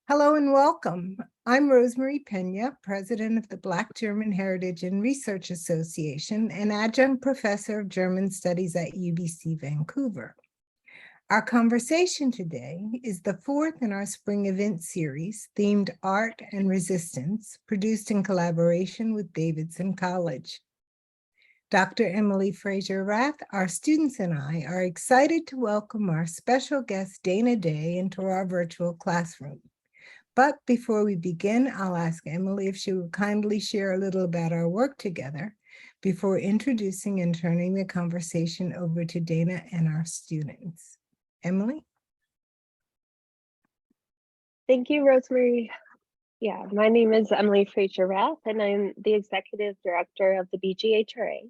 Hello and welcome. I'm Rosemary Pena, president of the Black German Heritage and Research Association and adjunct professor of German Studies at UBC Vancouver. Our conversation today is the fourth in our spring event series themed Art and Resistance, produced in collaboration with Davidson College. Dr. Emily Fraser-Rath, our students and I are excited to welcome our special guest Dana Day into our virtual classroom. But before we begin, I'll ask Emily if she would kindly share a little about our work together before introducing and turning the conversation over to Dana and our students. Emily? Thank you, Rosemary. Yeah, my name is Emily Fraser-Rath, and I'm the executive director of the BGHRA.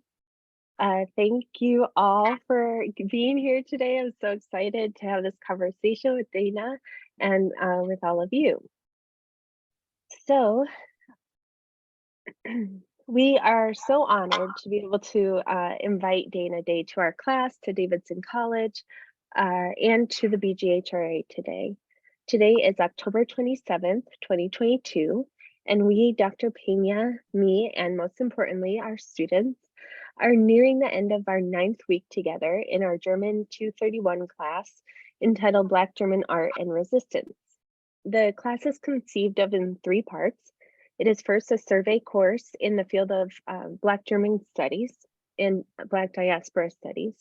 Thank you all for being here today. I'm so excited to have this conversation with Dana and with all of you. So we are so honored to be able to invite Dana Day to our class, to Davidson College, and to the BGHRA today. Today is October 27th, 2022, and we, Dr. Pena, me, and most importantly, our students, are nearing the end of our 9th week together in our German 231 class entitled Black German Art and Resistance. The class is conceived of in 3 parts. It is first a survey course in the field of Black German studies and Black diaspora studies.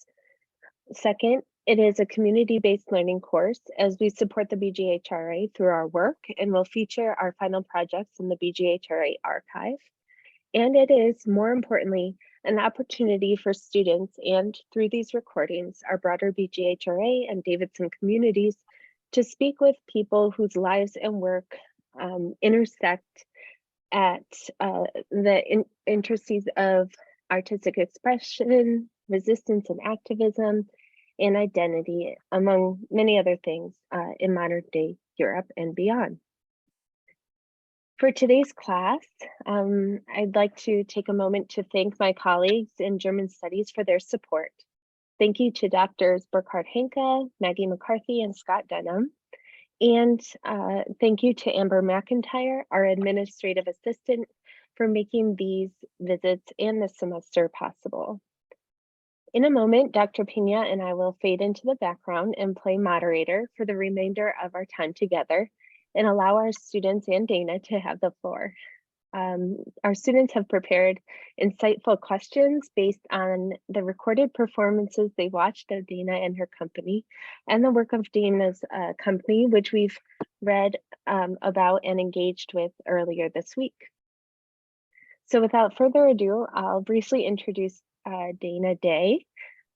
Second, it is a community-based learning course as we support the BGHRA through our work and will feature our final projects in the BGHRA archive. And it is, more importantly, an opportunity for students and through these recordings, our broader BGHRA and Davidson communities to speak with people whose lives and work intersect at the intricacies of artistic expression, resistance and activism, and identity, among many other things in modern day Europe and beyond. For today's class, I'd like to take a moment to thank my colleagues in German Studies for their support. Thank you to Drs. Burkhard Henke, Maggie McCarthy, and Scott Denham. And thank you to Amber McIntyre, our administrative assistant, for making these visits and this semester possible. In a moment, Dr. Pena and I will fade into the background and play moderator for the remainder of our time together and allow our students and Dana to have the floor. Our students have prepared insightful questions based on the recorded performances they watched of Dana and her company and the work of Dana's company, which we've read about and engaged with earlier this week. So without further ado, I'll briefly introduce Dana Day,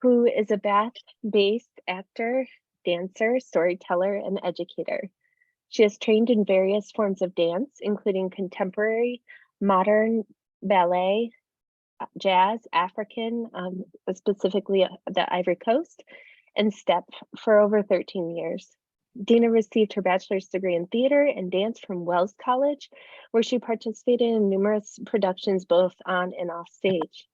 who is a Bath-based actor, dancer, storyteller, and educator. She has trained in various forms of dance, including contemporary, modern, ballet, jazz, African, specifically the Ivory Coast, and step for over 13 years. Dana received her bachelor's degree in theater and dance from Wells College, where she participated in numerous productions both on and off stage.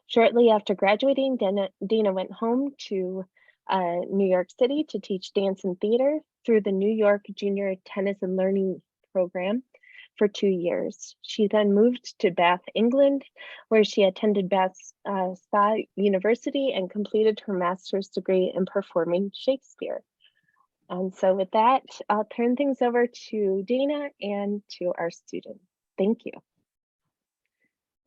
Shortly after graduating, Dana went home to New York City to teach dance and theater through the New York Junior Tennis and Learning Program for 2 years. She then moved to Bath, England, where she attended Bath Spa University and completed her master's degree in performing Shakespeare. And so with that, I'll turn things over to Dana and to our students. Thank you.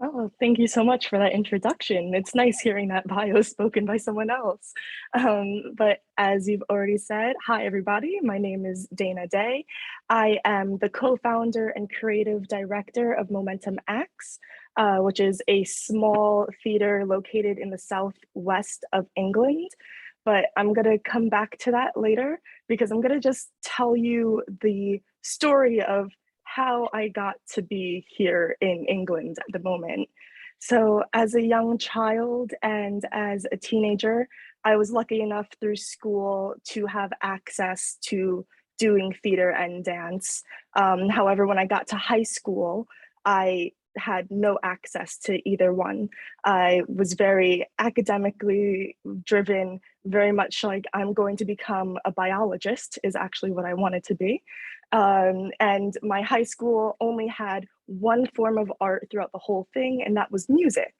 Oh, thank you so much for that introduction. It's nice hearing that bio spoken by someone else. But as you've already said, hi everybody, my name is Dana Day. I am the co-founder and creative director of Momentum X, which is a small theater located in the southwest of England. But I'm gonna come back to that later because I'm gonna just tell you the story of how I got to be here in England at the moment. So as a young child and as a teenager, I was lucky enough through school to have access to doing theater and dance. However, when I got to high school, I had no access to either one. I was very academically driven, very much like I'm going to become a biologist is actually what I wanted to be. And my high school only had one form of art throughout the whole thing, and that was music.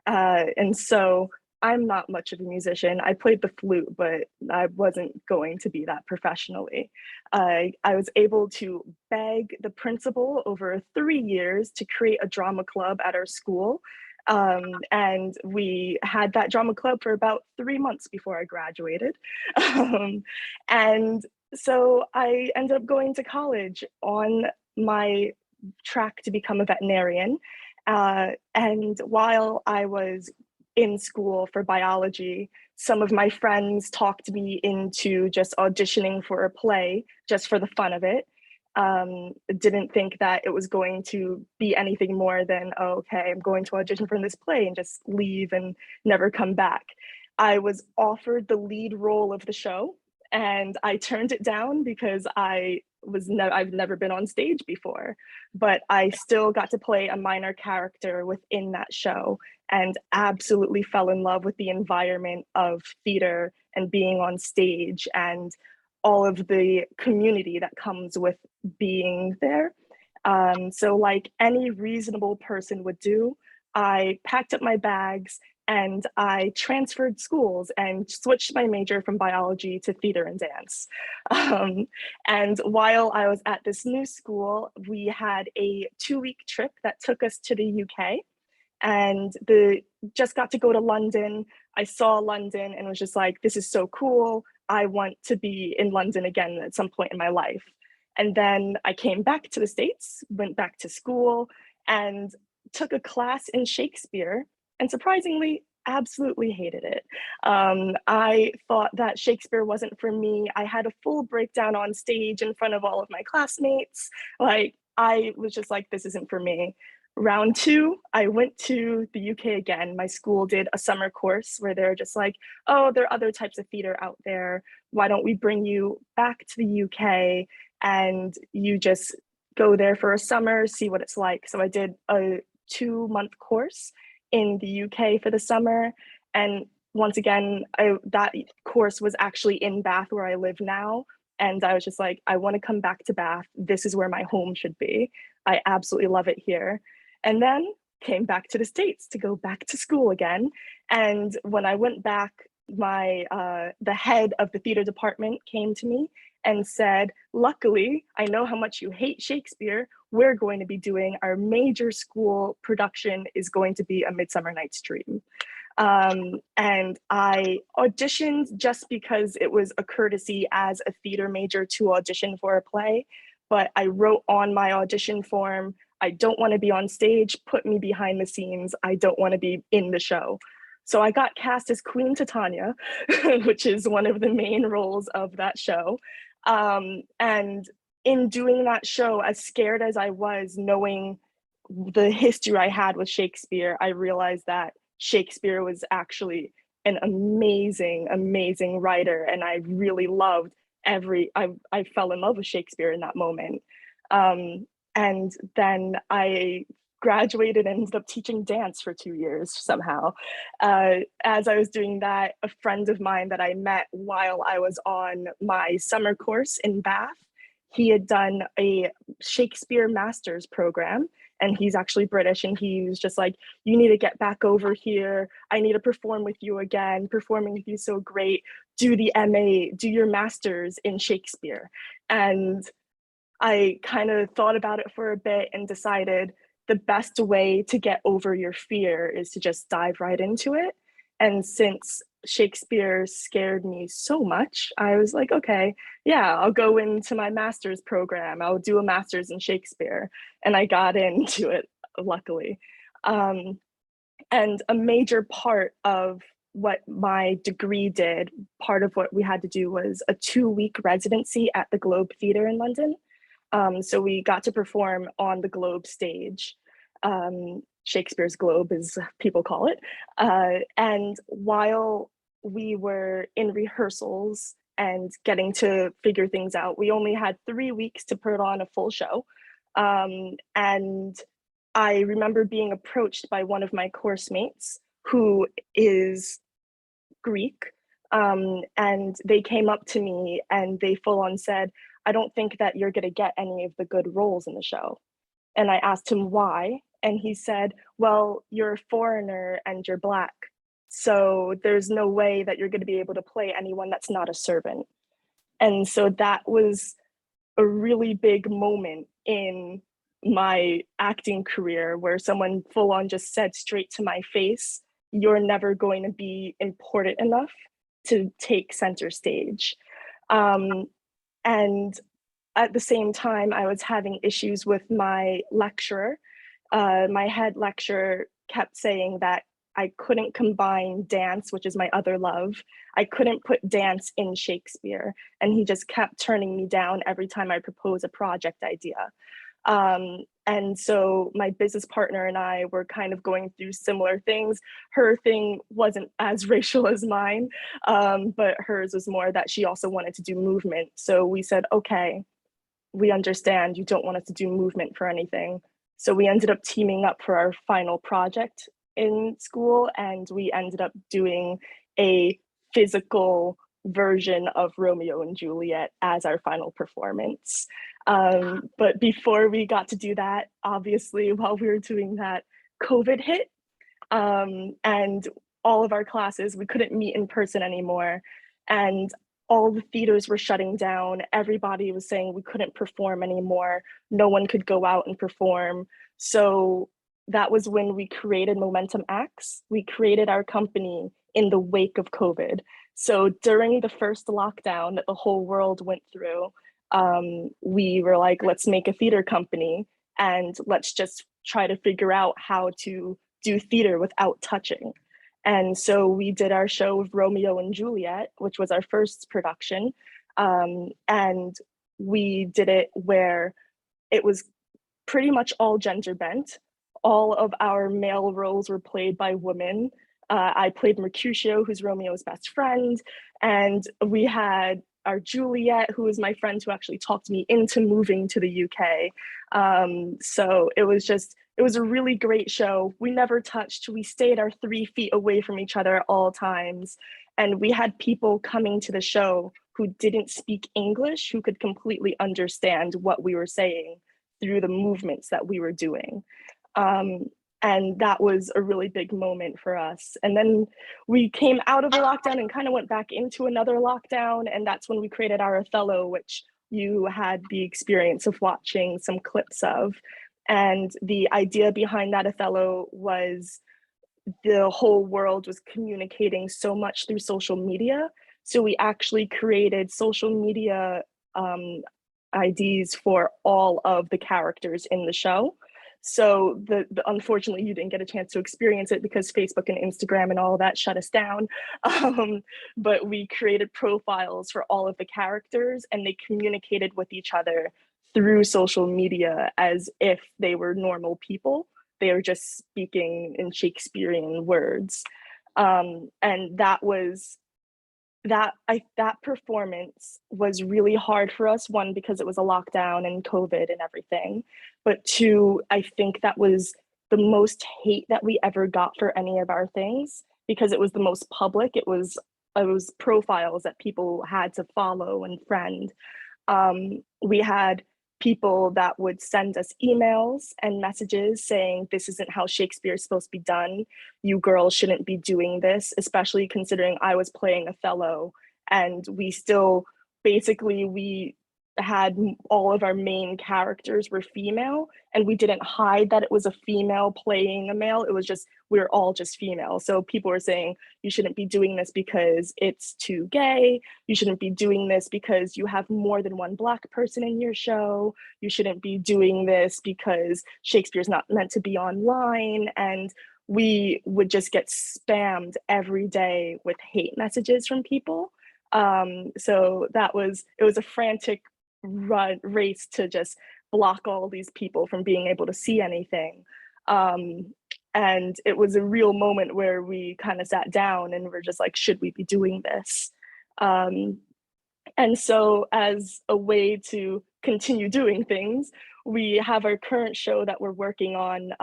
And so I'm not much of a musician. I played the flute, but I wasn't going to be that professionally. I was able to beg the principal over 3 years to create a drama club at our school. And we had that drama club for about 3 months before I graduated. And so I ended up going to college on my track to become a veterinarian. And while I was in school for biology, some of my friends talked me into just auditioning for a play just for the fun of it. Didn't think that it was going to be anything more than, oh, okay, I'm going to audition for this play and just leave and never come back. I was offered the lead role of the show and I turned it down because I've never been on stage before, but I still got to play a minor character within that show and absolutely fell in love with the environment of theater and being on stage and all of the community that comes with being there. So like any reasonable person would do, I packed up my bags and I transferred schools and switched my major from biology to theater and dance. And while I was at this new school, we had a 2-week trip that took us to the UK and just got to go to London. I saw London and was just like, this is so cool. I want to be in London again at some point in my life. And then I came back to the States, went back to school and took a class in Shakespeare, and surprisingly, absolutely hated it. I thought that Shakespeare wasn't for me. I had a full breakdown on stage in front of all of my classmates. Like, I was just like, this isn't for me. Round 2, I went to the UK again. My school did a summer course where they're just like, oh, there are other types of theater out there. Why don't we bring you back to the UK and you just go there for a summer, see what it's like. So I did a 2-month course in the UK for the summer. And once again, that course was actually in Bath where I live now. And I was just like, I want to come back to Bath. This is where my home should be. I absolutely love it here. And then came back to the States to go back to school again. And when I went back, the head of the theater department came to me and said, luckily, I know how much you hate Shakespeare. We're going to be doing our major school production is going to be A Midsummer Night's Dream. And I auditioned just because it was a courtesy as a theater major to audition for a play. But I wrote on my audition form, I don't want to be on stage, put me behind the scenes. I don't want to be in the show. So I got cast as Queen Titania, which is one of the main roles of that show. And in doing that show, as scared as I was, knowing the history I had with Shakespeare, I realized that Shakespeare was actually an amazing, amazing writer. And I really loved I fell in love with Shakespeare in that moment. And then I graduated and ended up teaching dance for 2 years somehow. As I was doing that, a friend of mine that I met while I was on my summer course in Bath, he had done a Shakespeare master's program, and he's actually British, and he was just like, you need to get back over here. I need to perform with you again. Performing with you is so great. Do the MA, do your master's in Shakespeare. And I kind of thought about it for a bit and decided the best way to get over your fear is to just dive right into it. And since Shakespeare scared me so much, I was like, okay, yeah, I'll go into my master's program. I'll do a master's in Shakespeare. And I got into it, luckily. And a major part of what my degree did, part of what we had to do was a 2-week residency at the Globe Theatre in London. So we got to perform on the Globe stage. Shakespeare's Globe, as people call it. And while we were in rehearsals and getting to figure things out, we only had 3 weeks to put on a full show. And I remember being approached by one of my course mates who is Greek, and they came up to me and they full on said, "I don't think that you're going to get any of the good roles in the show." And I asked him why, and he said, "Well, you're a foreigner and you're Black, so there's no way that you're going to be able to play anyone that's not a servant." And so that was a really big moment in my acting career where someone full on just said straight to my face, "You're never going to be important enough to take center stage." Um, and at the same time, I was having issues with my lecturer. My head lecturer kept saying that I couldn't combine dance, which is my other love. I couldn't put dance in Shakespeare. And he just kept turning me down every time I proposed a project idea. And so my business partner and I were kind of going through similar things. Her thing wasn't as racial as mine, but hers was more that she also wanted to do movement. So we said, okay, we understand you don't want us to do movement for anything. So we ended up teaming up for our final project in school, and we ended up doing a physical version of Romeo and Juliet as our final performance. But before we got to do that, obviously, while we were doing that, COVID hit, and all of our classes, we couldn't meet in person anymore. And all the theaters were shutting down. Everybody was saying we couldn't perform anymore. No one could go out and perform. So that was when we created Momentum Acts. We created our company in the wake of COVID. So during the first lockdown that the whole world went through, we were like, let's make a theater company and let's just try to figure out how to do theater without touching. And so we did our show of Romeo and Juliet, which was our first production. And we did it where it was pretty much all gender bent. All of our male roles were played by women. I played Mercutio, who's Romeo's best friend. And we had our Juliet, who was my friend who actually talked me into moving to the UK. So it was a really great show. We never touched. We stayed our 3 feet away from each other at all times. And we had people coming to the show who didn't speak English, who could completely understand what we were saying through the movements that we were doing. And that was a really big moment for us. And then we came out of a lockdown and kind of went back into another lockdown. And that's when we created our Othello, which you had the experience of watching some clips of. And the idea behind that Othello was the whole world was communicating so much through social media. So we actually created social media IDs for all of the characters in the show. So unfortunately, you didn't get a chance to experience it because Facebook and Instagram and all of that shut us down. But we created profiles for all of the characters and they communicated with each other through social media as if they were normal people. They were just speaking in Shakespearean words. And that performance was really hard for us, one, because it was a lockdown and COVID and everything, but two, I think that was the most hate that we ever got for any of our things because it was the most public. It was profiles that people had to follow and friend. We had people that would send us emails and messages saying, this isn't how Shakespeare is supposed to be done. You girls shouldn't be doing this, especially considering I was playing Othello. And we had all of our main characters were female and we didn't hide that it was a female playing a male. It was just, we were all just female. So people were saying, you shouldn't be doing this because it's too gay. You shouldn't be doing this because you have more than one Black person in your show. You shouldn't be doing this because Shakespeare's not meant to be online. And we would just get spammed every day with hate messages from people. So it was a frantic race to just block all these people from being able to see anything. And it was a real moment where we kind of sat down and were just like, should we be doing this? And And so as a way to continue doing things, we have our current show that we're working on.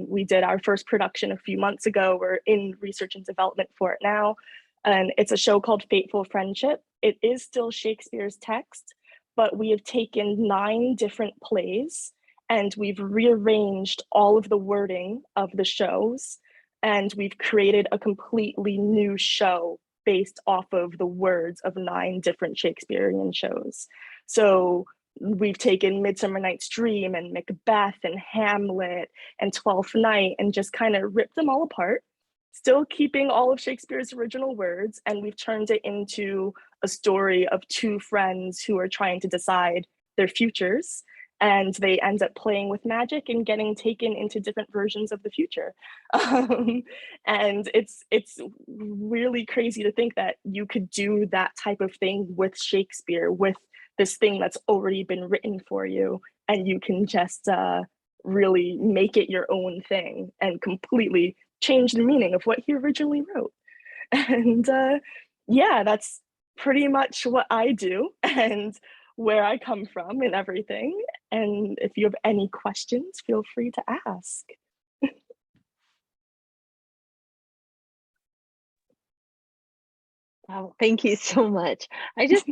We did our first production a few months ago. We're in research and development for it now. And it's a show called Fateful Friendship. It is still Shakespeare's text, but we have taken 9 different plays and we've rearranged all of the wording of the shows. And we've created a completely new show based off of the words of 9 different Shakespearean shows. So we've taken Midsummer Night's Dream and Macbeth and Hamlet and Twelfth Night and just kind of ripped them all apart, still keeping all of Shakespeare's original words. And we've turned it into a story of 2 friends who are trying to decide their futures. And they end up playing with magic and getting taken into different versions of the future. And it's really crazy to think that you could do that type of thing with Shakespeare, with this thing that's already been written for you, and you can just really make it your own thing and completely change the meaning of what he originally wrote. And yeah, that's pretty much what I do and where I come from and everything. And if you have any questions, feel free to ask. Wow, thank you so much.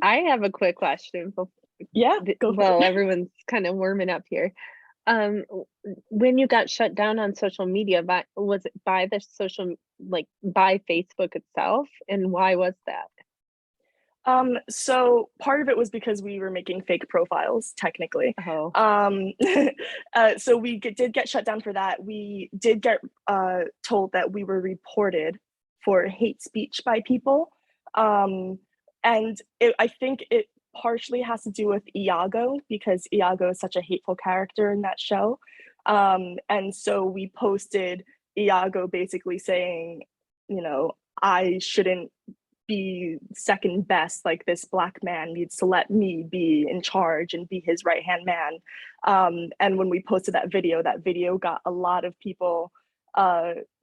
I have a quick question. Yeah, go for Well, it. everyone's kind of warming up here. When you got shut down on social media, was it by the by Facebook itself, and why was that? So part of it was because we were making fake profiles, technically. Oh, So we did get shut down for that. We did get told that we were reported for hate speech by people. And I think it partially has to do with Iago, because Iago is such a hateful character in that show. And so we posted Iago basically saying, you know, I shouldn't be second best, like this Black man needs to let me be in charge and be his right-hand man. And when we posted that video got a lot of people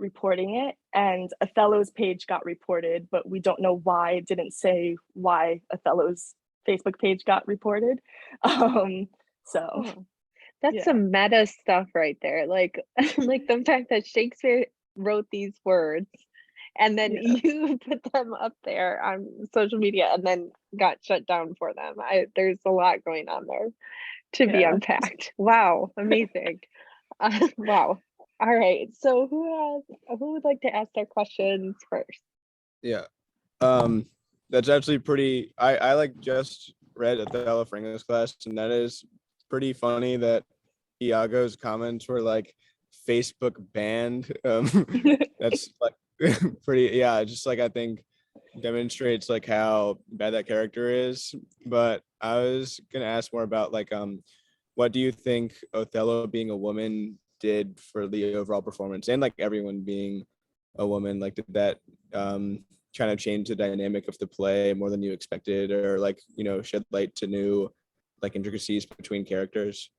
reporting it, and Othello's page got reported, but we don't know why. It didn't say why Othello's Facebook page got reported. So oh, that's yeah. some meta stuff right there. Like like the fact that Shakespeare wrote these words and then Yeah. you put them up there on social media and then got shut down for them. There's a lot going on there to be Yeah. unpacked. Wow, amazing. Wow. All right. So who would like to ask their questions first? Yeah. That's actually pretty, I like just read Othello for English class, and that is pretty funny that Iago's comments were like Facebook banned. That's like pretty, yeah, just like I think demonstrates like how bad that character is. But I was gonna ask more about like what do you think Othello being a woman did for the overall performance, and like everyone being a woman? Like did that kind of change the dynamic of the play more than you expected, or like, you know, shed light to new like intricacies between characters?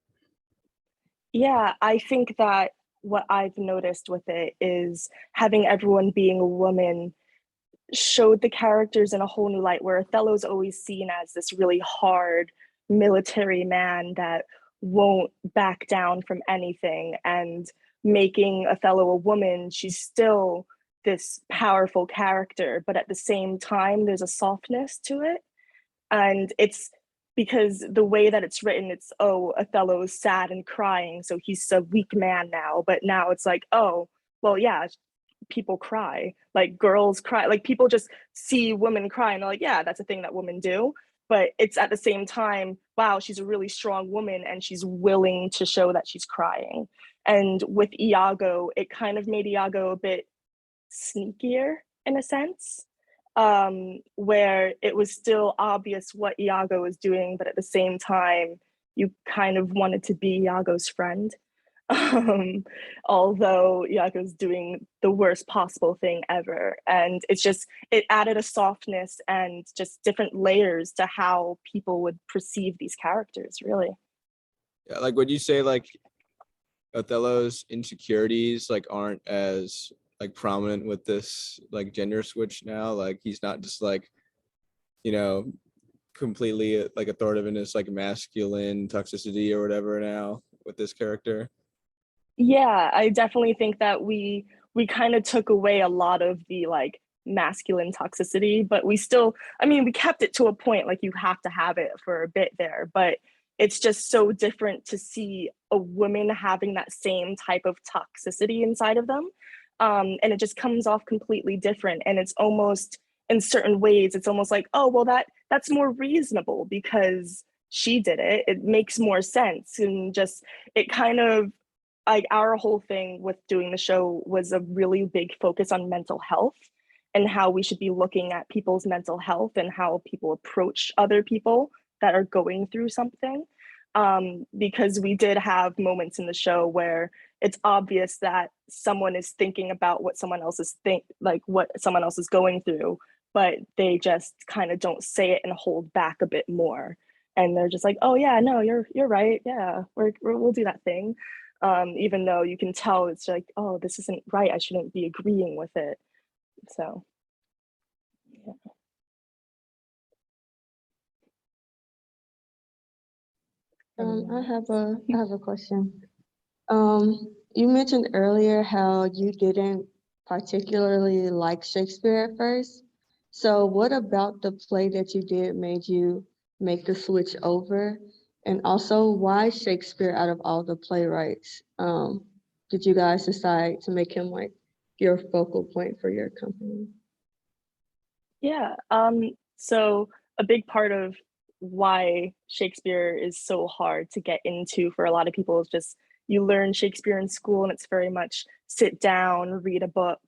Yeah, I think that what I've noticed with it is having everyone being a woman showed the characters in a whole new light, where Othello's always seen as this really hard military man that won't back down from anything. And making Othello a woman, she's still this powerful character, but at the same time, there's a softness to it. And it's because the way that it's written, it's, oh, Othello's sad and crying, so he's a weak man now. But now it's like, oh, well, yeah, people cry, like girls cry, like people just see women cry and they're like, yeah, that's a thing that women do. But it's at the same time, wow, she's a really strong woman and she's willing to show that she's crying. And with Iago, it kind of made Iago a bit sneakier in a sense, where it was still obvious what Iago was doing, but at the same time, you kind of wanted to be Iago's friend. Although Iago's doing the worst possible thing ever. And it's just, it added a softness and just different layers to how people would perceive these characters, really. Yeah, like would you say like Othello's insecurities like aren't as like prominent with this like gender switch now? Like he's not just like, you know, completely like authoritative in this like masculine toxicity or whatever now with this character? Yeah, I definitely think that we kind of took away a lot of the like masculine toxicity, but we still, I mean, we kept it to a point, like you have to have it for a bit there, but it's just so different to see a woman having that same type of toxicity inside of them. And it just comes off completely different. And it's almost, in certain ways, it's almost like, oh, well, that's more reasonable because she did it. It makes more sense. And just, it kind of, like our whole thing with doing the show was a really big focus on mental health and how we should be looking at people's mental health and how people approach other people that are going through something. Because we did have moments in the show where it's obvious that someone is thinking about what someone else is what someone else is going through, but they just kind of don't say it and hold back a bit more. And they're just like, oh yeah, no, you're right. Yeah, we'll do that thing. Even though you can tell it's like, oh, this isn't right. I shouldn't be agreeing with it. So, yeah. I have a question. You mentioned earlier how you didn't particularly like Shakespeare at first. So what about the play that you did made you make the switch over? And also, why Shakespeare out of all the playwrights? Did you guys decide to make him like your focal point for your company? Yeah. So a big part of why Shakespeare is so hard to get into for a lot of people is just you learn Shakespeare in school and it's very much sit down, read a book,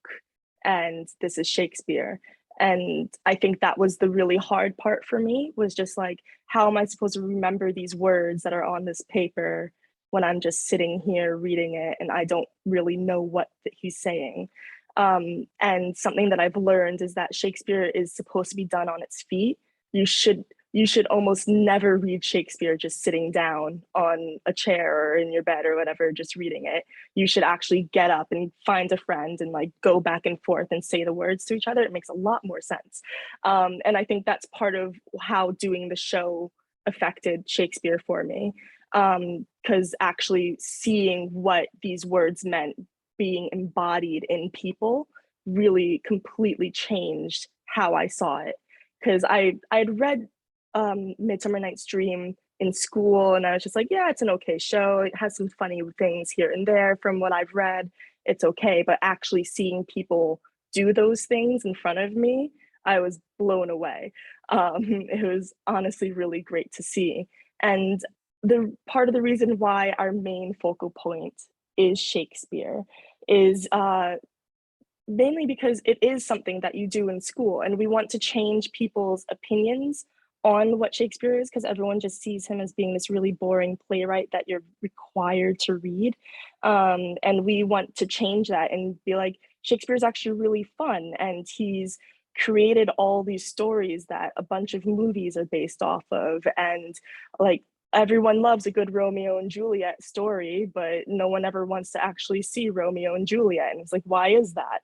and this is Shakespeare. And I think that was the really hard part for me, was just like, how am I supposed to remember these words that are on this paper when I'm just sitting here reading it and I don't really know what he's saying? And something that I've learned is that Shakespeare is supposed to be done on its feet. You should almost never read Shakespeare just sitting down on a chair or in your bed or whatever, just reading it. You should actually get up and find a friend and like go back and forth and say the words to each other. It makes a lot more sense. And I think that's part of how doing the show affected Shakespeare for me. Because actually seeing what these words meant being embodied in people really completely changed how I saw it. Because I'd read Midsummer Night's Dream in school and I was just like, yeah, it's an okay show. It has some funny things here and there from what I've read. It's okay. But actually seeing people do those things in front of me, I was blown away. It was honestly really great to see. And the part of the reason why our main focal point is Shakespeare is mainly because it is something that you do in school and we want to change people's opinions on what Shakespeare is, because everyone just sees him as being this really boring playwright that you're required to read. And we want to change that and be like, Shakespeare's actually really fun and he's created all these stories that a bunch of movies are based off of, and like everyone loves a good Romeo and Juliet story, but no one ever wants to actually see Romeo and Juliet. And it's like, why is that?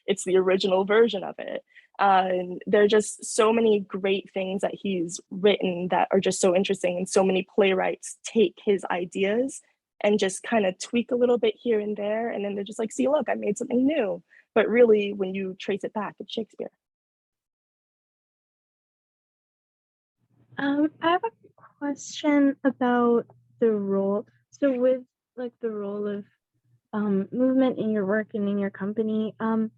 It's the original version of it. And there are just so many great things that he's written that are just so interesting. And so many playwrights take his ideas and just kind of tweak a little bit here and there. And then they're just like, see, look, I made something new. But really, when you trace it back, it's Shakespeare. I have a question about the role. So with like the role of movement in your work and in your company, could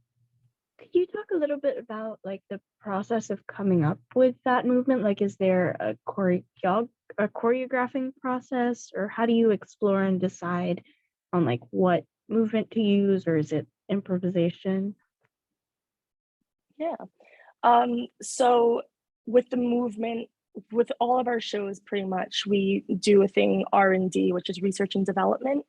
you talk a little bit about like the process of coming up with that movement? Like, is there a choreographing process, or how do you explore and decide on like what movement to use, or is it improvisation? Yeah. So with the movement, with all of our shows, pretty much, we do a thing R&D, which is research and development.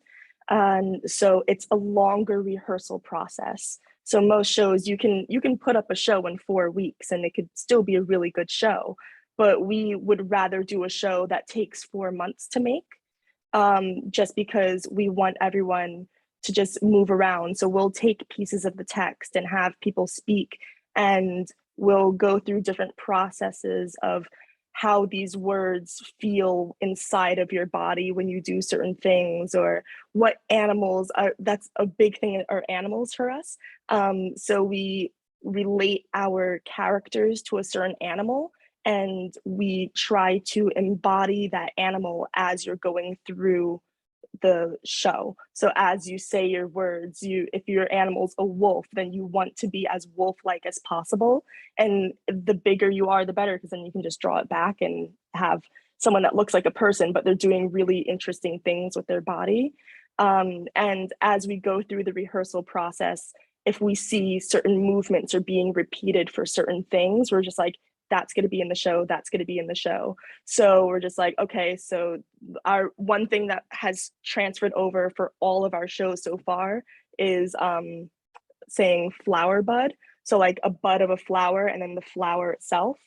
And so it's a longer rehearsal process. So most shows you can put up a show in 4 weeks and it could still be a really good show, but we would rather do a show that takes 4 months to make, just because we want everyone to just move around. So we'll take pieces of the text and have people speak, and will go through different processes of how these words feel inside of your body when you do certain things, or what animals are. That's a big thing, are animals for us. So we relate our characters to a certain animal, and we try to embody that animal as you're going through the show. So as you say your words, if your animal's a wolf, then you want to be as wolf-like as possible. And the bigger you are, the better, because then you can just draw it back and have someone that looks like a person, but they're doing really interesting things with their body. And as we go through the rehearsal process, if we see certain movements are being repeated for certain things, we're just like, that's going to be in the show, that's going to be in the show. So we're just like, okay, so our one thing that has transferred over for all of our shows so far is saying flower bud. So like a bud of a flower, and then the flower itself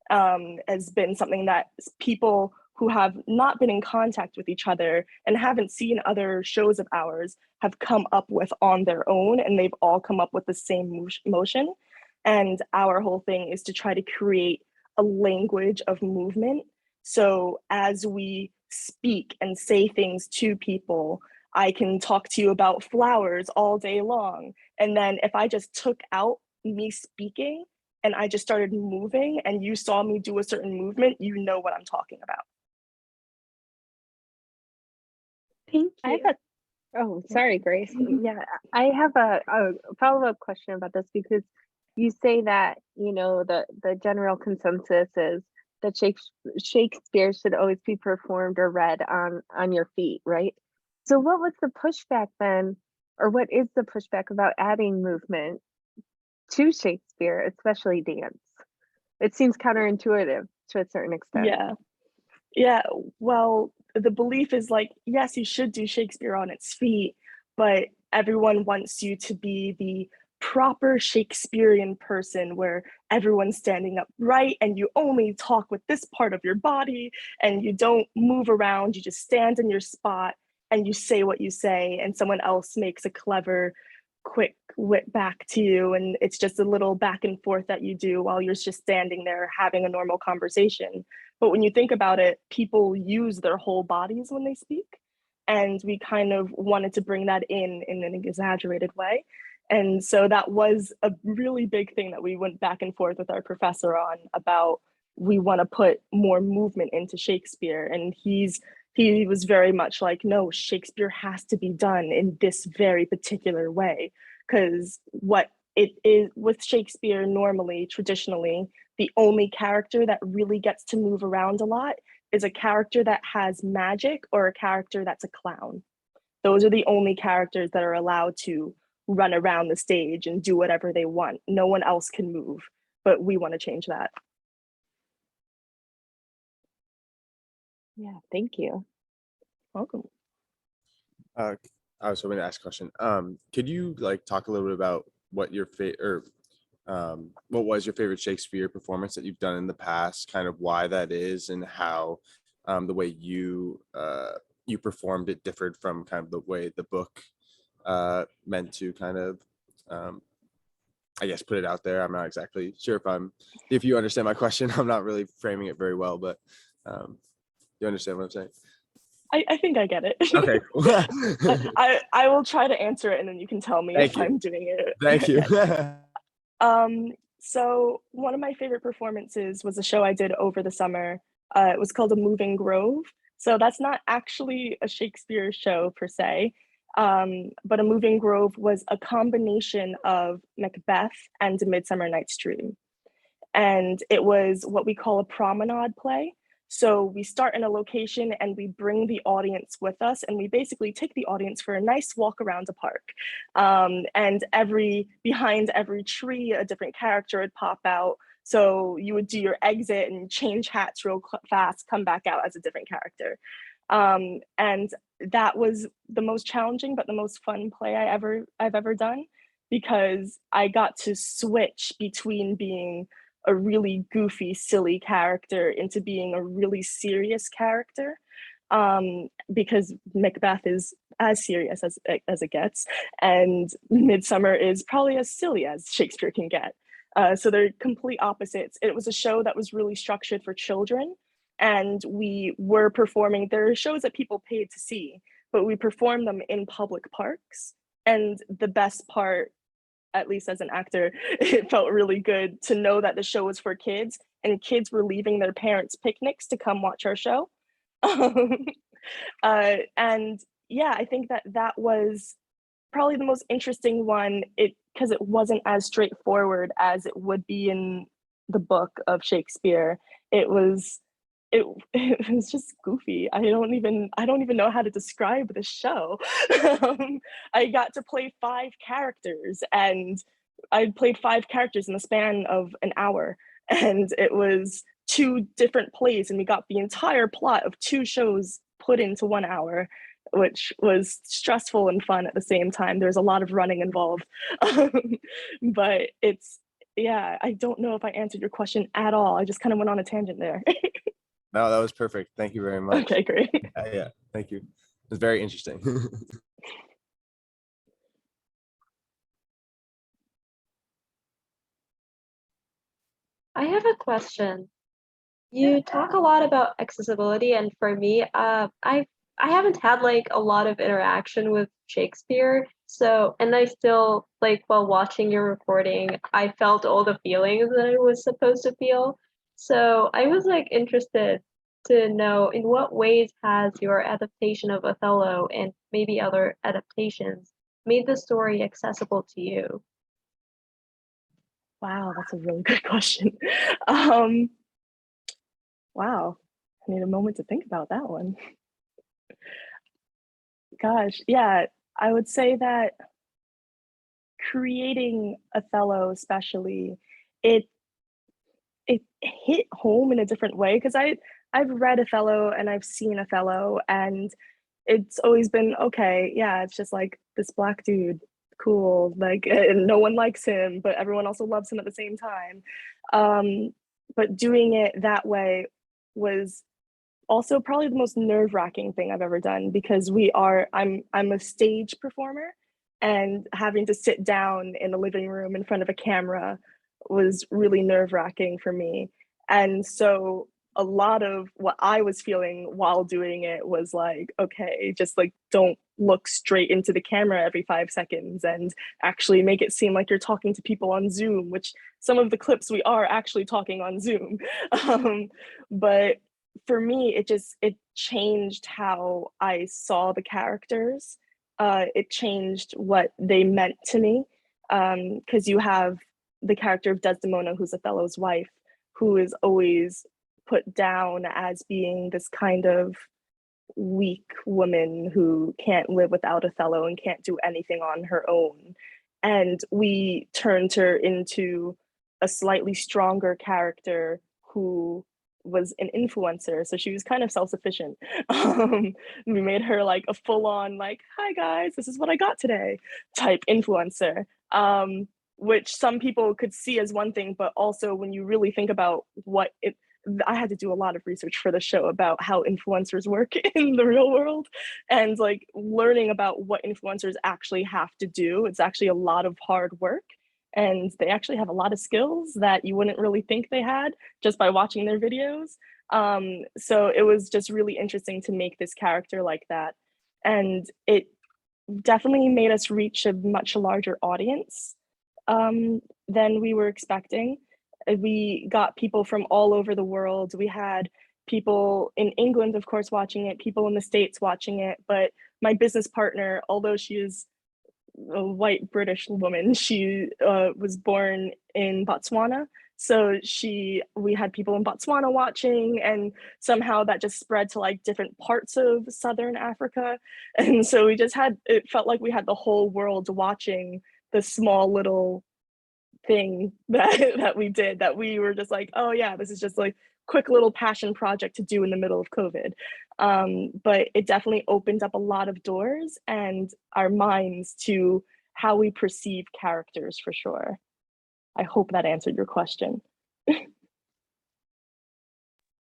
has been something that people who have not been in contact with each other and haven't seen other shows of ours have come up with on their own, and they've all come up with the same motion. And our whole thing is to try to create a language of movement. So as we speak and say things to people, I can talk to you about flowers all day long. And then if I just took out me speaking and I just started moving and you saw me do a certain movement, you know what I'm talking about. Thank I you. have oh, sorry, Grace. Yeah, I have a follow-up question about this, because you say that, the general consensus is that Shakespeare should always be performed or read on your feet, right? So what was the pushback then, or what is the pushback about adding movement to Shakespeare, especially dance? It seems counterintuitive to a certain extent. Yeah, well, the belief is like, yes, you should do Shakespeare on its feet, but everyone wants you to be the proper Shakespearean person where everyone's standing upright and you only talk with this part of your body and you don't move around, you just stand in your spot and you say what you say, and someone else makes a clever, quick wit back to you, and it's just a little back and forth that you do while you're just standing there having a normal conversation. But when you think about it, people use their whole bodies when they speak, and we kind of wanted to bring that in an exaggerated way. And so that was a really big thing that we went back and forth with our professor on, about we want to put more movement into Shakespeare. And he was very much like, no, Shakespeare has to be done in this very particular way, because what it is with Shakespeare, normally, traditionally, the only character that really gets to move around a lot is a character that has magic or a character that's a clown. Those are the only characters that are allowed to run around the stage and do whatever they want. No one else can move, but we want to change that. Yeah, thank you. Welcome. I was hoping to ask a question. Could you talk a little bit about what your what was your favorite Shakespeare performance that you've done in the past, kind of why that is, and how the way you performed it differed from kind of the way the book meant to kind of I guess put it out there. I'm not exactly sure if you understand my question. I'm not really framing it very well, but you understand what I'm saying? I think I get it. Okay, cool. I will try to answer it, and then you can tell me if I'm doing it. Thank you. So one of my favorite performances was a show I did over the summer. It was called A Moving Grove. So that's not actually a Shakespeare show per se, but A Moving Grove was a combination of Macbeth and A Midsummer Night's Dream. And it was what we call a promenade play. So we start in a location and we bring the audience with us, and we basically take the audience for a nice walk around a park. And behind every tree, a different character would pop out. So you would do your exit and change hats real fast, come back out as a different character. And that was the most challenging but the most fun play I've ever done, because I got to switch between being a really goofy, silly character into being a really serious character, because Macbeth is as serious as it gets, and Midsummer is probably as silly as Shakespeare can get. So they're complete opposites. It was a show that was really structured for children, and we were performing. There are shows that people paid to see, but we performed them in public parks. And the best part, at least as an actor, it felt really good to know that the show was for kids, and kids were leaving their parents' picnics to come watch our show. And yeah, I think that that was probably the most interesting one, because it wasn't as straightforward as it would be in the book of Shakespeare. It was it, it was just goofy. I don't even know how to describe the show. I got to play 5 characters, and I played 5 characters in the span of an hour, and it was 2 different plays, and we got the entire plot of 2 shows put into 1 hour, which was stressful and fun at the same time. There's a lot of running involved. But yeah, I don't know if I answered your question at all. I just kind of went on a tangent there. No, that was perfect. Thank you very much. Okay, great. Yeah, thank you. It was very interesting. I have a question. You talk a lot about accessibility, and for me, I haven't had like a lot of interaction with Shakespeare. So, and I still like while watching your recording, I felt all the feelings that I was supposed to feel. So I was like interested to know in what ways has your adaptation of Othello and maybe other adaptations made the story accessible to you? Wow, that's a really good question. Wow, I need a moment to think about that one. Gosh, yeah, I would say that creating Othello, especially, it it hit home in a different way, because I've read Othello and I've seen Othello, and it's always been okay. Yeah, it's just like this black dude, cool, like, and no one likes him, but everyone also loves him at the same time. But doing it that way was also probably the most nerve-wracking thing I've ever done, because I'm a stage performer, and having to sit down in a living room in front of a camera was really nerve-wracking for me. And so a lot of what I was feeling while doing it was like, okay, just like don't look straight into the camera every 5 seconds, and actually make it seem like you're talking to people on Zoom, which some of the clips we are actually talking on Zoom. But for me, it changed how I saw the characters. It changed what they meant to me, because you have the character of Desdemona, who's Othello's wife, who is always put down as being this kind of weak woman who can't live without Othello and can't do anything on her own. And we turned her into a slightly stronger character who was an influencer. So she was kind of self-sufficient. We made her like a full-on like, hi guys, this is what I got today type influencer. Which some people could see as one thing, but also when you really think about I had to do a lot of research for the show about how influencers work in the real world, and like learning about what influencers actually have to do. It's actually a lot of hard work, and they actually have a lot of skills that you wouldn't really think they had just by watching their videos. So it was just really interesting to make this character like that. And it definitely made us reach a much larger audience than we were expecting. We got people from all over the world. We had people in England, of course, watching it, people in the States watching it. But my business partner, although she is a white British woman, she was born in Botswana. So we had people in Botswana watching, and somehow that just spread to like different parts of Southern Africa. And so it felt like we had the whole world watching the small little thing that we did, that we were just like, oh yeah, this is just like quick little passion project to do in the middle of COVID. But it definitely opened up a lot of doors and our minds to how we perceive characters, for sure. I hope that answered your question.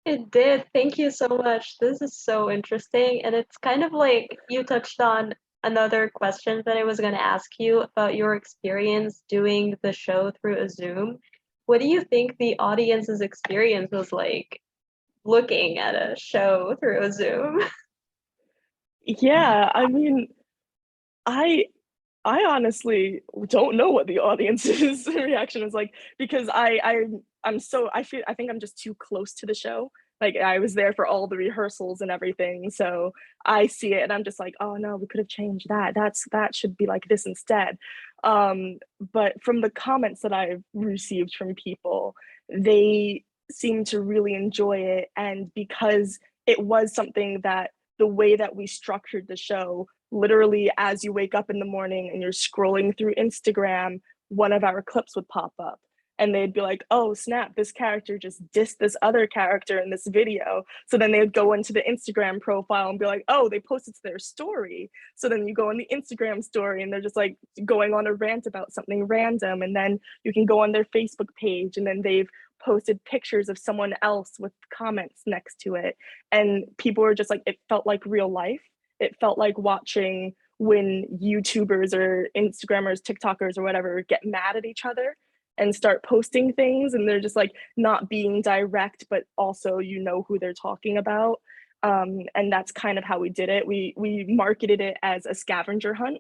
It did. Thank you so much. This is so interesting. And it's kind of like you touched on another question that I was going to ask you about your experience doing the show through a Zoom. What do you think the audience's experience was like looking at a show through a Zoom? Yeah, I mean, I honestly don't know what the audience's reaction was like, because I think I'm just too close to the show. Like, I was there for all the rehearsals and everything, so I see it and I'm just like, oh no, we could have changed that. That should be like this instead. But from the comments that I've received from people, they seem to really enjoy it, and because it was something that the way that we structured the show, literally as you wake up in the morning and you're scrolling through Instagram, one of our clips would pop up and they'd be like, oh snap, this character just dissed this other character in this video. So then they'd go into the Instagram profile and be like, oh, they posted to their story. So then you go on the Instagram story and they're just like going on a rant about something random. And then you can go on their Facebook page and then they've posted pictures of someone else with comments next to it. And people were just like, it felt like real life. It felt like watching when YouTubers or Instagrammers, TikTokers or whatever get mad at each other and start posting things, and they're just like not being direct, but also you know who they're talking about. And that's kind of how we did it. We marketed it as a scavenger hunt,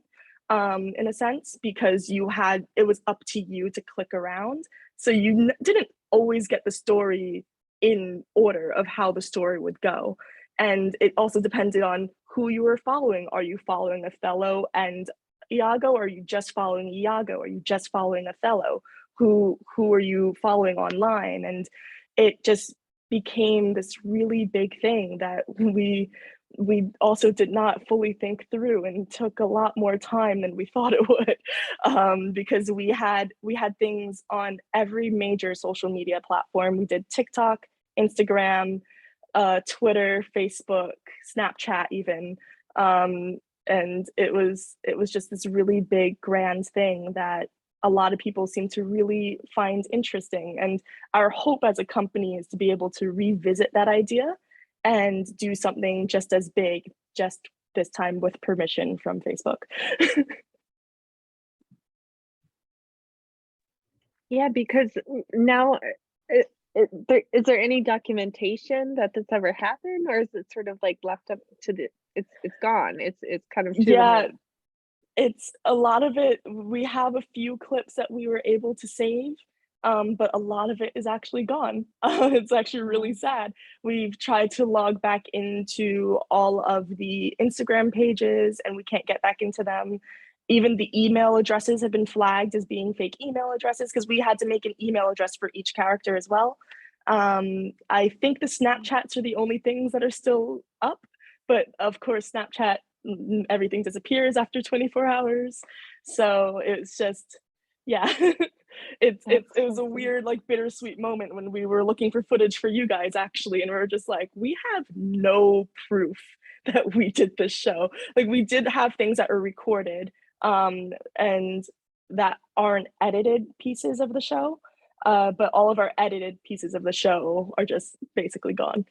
in a sense, because it was up to you to click around. So you didn't always get the story in order of how the story would go. And it also depended on who you were following. Are you following Othello and Iago? Or are you just following Iago? Are you just following Othello? Who are you following online? And it just became this really big thing that we also did not fully think through, and took a lot more time than we thought it would, because we had things on every major social media platform. We did TikTok, Instagram, Twitter, Facebook, Snapchat even, and it was just this really big grand thing that a lot of people seem to really find interesting. And our hope as a company is to be able to revisit that idea and do something just as big, just this time with permission from Facebook. Yeah, because now, is there any documentation that this ever happened, or is it sort of like left up to it's gone? It's kind of to the Yeah, wind? it's a lot of it. We have a few clips that we were able to save, but a lot of it is actually gone. It's actually really sad. We've tried to log back into all of the Instagram pages and we can't get back into them. Even the email addresses have been flagged as being fake email addresses, because we had to make an email address for each character as well. I think the Snapchats are the only things that are still up, but of course Snapchat, everything disappears after 24 hours. So it's just, yeah, it was a weird, like, bittersweet moment when we were looking for footage for you guys actually, and we were just like, we have no proof that we did this show. Like, we did have things that were recorded, and that aren't edited pieces of the show, but all of our edited pieces of the show are just basically gone.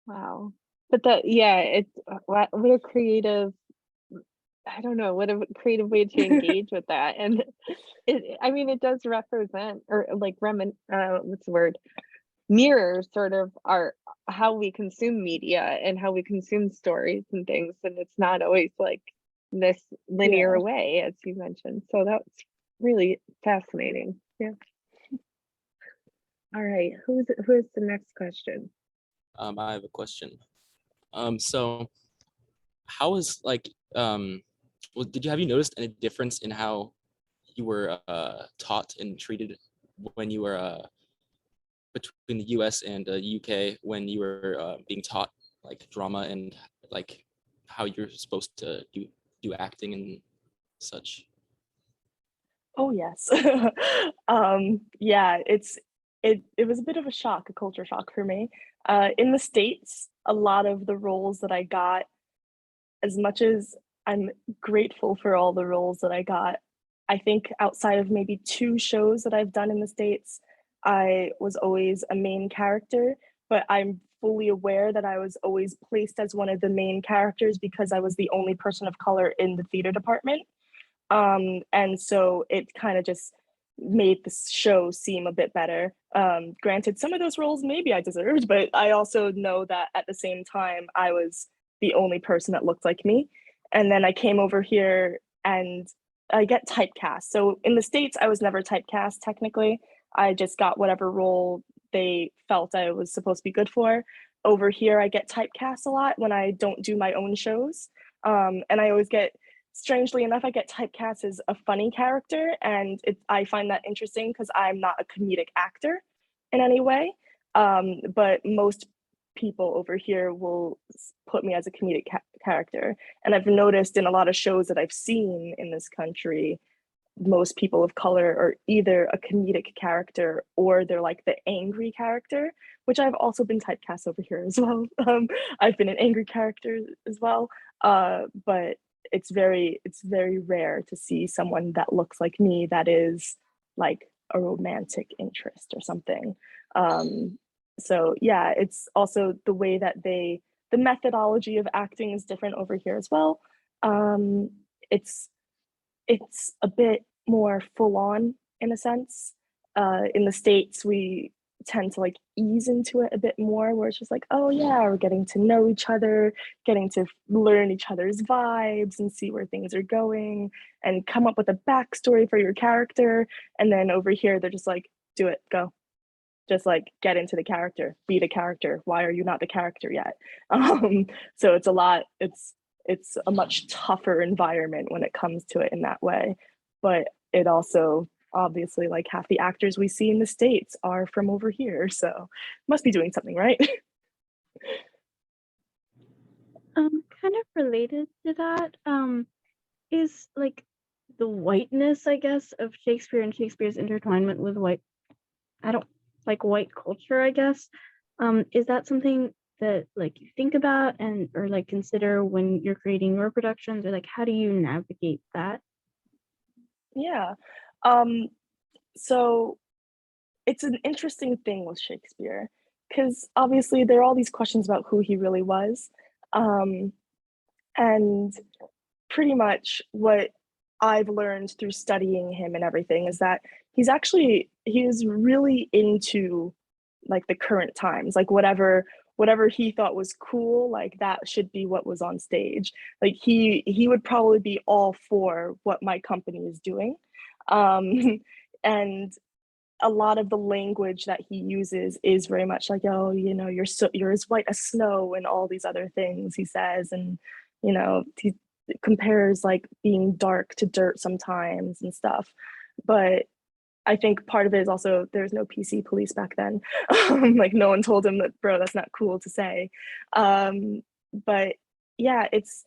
Wow. But it's what a creative, I don't know, what a creative way to engage with that. And I mean, it does represent, or like what's the word? Mirror sort of how we consume media and how we consume stories and things. And it's not always like this linear way, as you mentioned. So that's really fascinating. Yeah. All right. Who is the next question? I have a question. So how is have you noticed any difference in how you were taught and treated when you were between the US and UK, when you were being taught like drama and like how you're supposed to do acting and such? Oh yes. Yeah, it was a bit of a shock, a culture shock for me. In the States, a lot of the roles that I got, as much as I'm grateful for all the roles that I got, I think outside of maybe 2 shows that I've done in the States, I was always a main character, but I'm fully aware that I was always placed as one of the main characters because I was the only person of color in the theater department. And so it kind of just made the show seem a bit better. Granted, some of those roles maybe I deserved, but I also know that at the same time, I was the only person that looked like me. And then I came over here and I get typecast. So in the States, I was never typecast technically. I just got whatever role they felt I was supposed to be good for. Over here, I get typecast a lot when I don't do my own shows. And I always get, strangely enough, I get typecast as a funny character. And I find that interesting because I'm not a comedic actor in any way. But most people over here will put me as a comedic character. And I've noticed in a lot of shows that I've seen in this country, most people of color are either a comedic character or they're like the angry character, which I've also been typecast over here as well. I've been an angry character as well, but it's very rare to see someone that looks like me that is like a romantic interest or something. So yeah, it's also the way that the methodology of acting is different over here as well. It's a bit more full on in a sense. In the States, we tend to like ease into it a bit more, where it's just like, oh yeah, we're getting to know each other, getting to learn each other's vibes and see where things are going and come up with a backstory for your character. And then over here, they're just like, do it, go. Just like get into the character, be the character. Why are you not the character yet? So it's a much tougher environment when it comes to it in that way. But it also, obviously, like half the actors we see in the States are from over here, so must be doing something right. Kind of related to that, is like the whiteness, I guess, of Shakespeare and Shakespeare's intertwinement with white culture, I guess. Is that something that like you think about and or like consider when you're creating your productions, or like how do you navigate that? Yeah. So it's an interesting thing with Shakespeare because obviously there are all these questions about who he really was. And pretty much what I've learned through studying him and everything is that he is really into like the current times, like whatever he thought was cool, like that should be what was on stage. Like he would probably be all for what my company is doing. And a lot of the language that he uses is very much like, oh, you know, you're as white as snow and all these other things he says. And, you know, he compares like being dark to dirt sometimes and stuff. But I think part of it is also there's no PC police back then. Like no one told him that, bro, that's not cool to say. But yeah, it's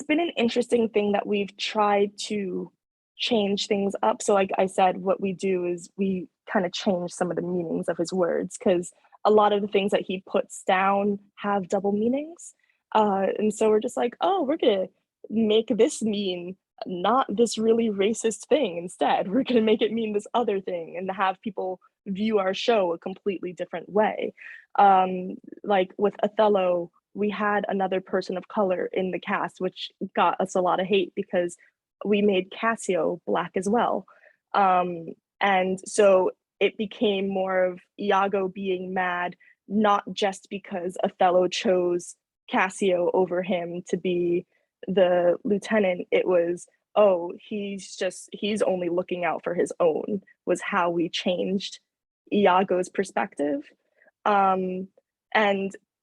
been an interesting thing that we've tried to change things up. So like I said, what we do is we kind of change some of the meanings of his words because a lot of the things that he puts down have double meanings. And so we're just like, oh, we're gonna make this mean not this really racist thing. Instead, we're gonna make it mean this other thing and have people view our show a completely different way. Like with Othello, we had another person of color in the cast, which got us a lot of hate because we made Cassio Black as well. And so it became more of Iago being mad, not just because Othello chose Cassio over him to be the lieutenant. It was, oh, he's only looking out for his own, was how we changed Iago's perspective. And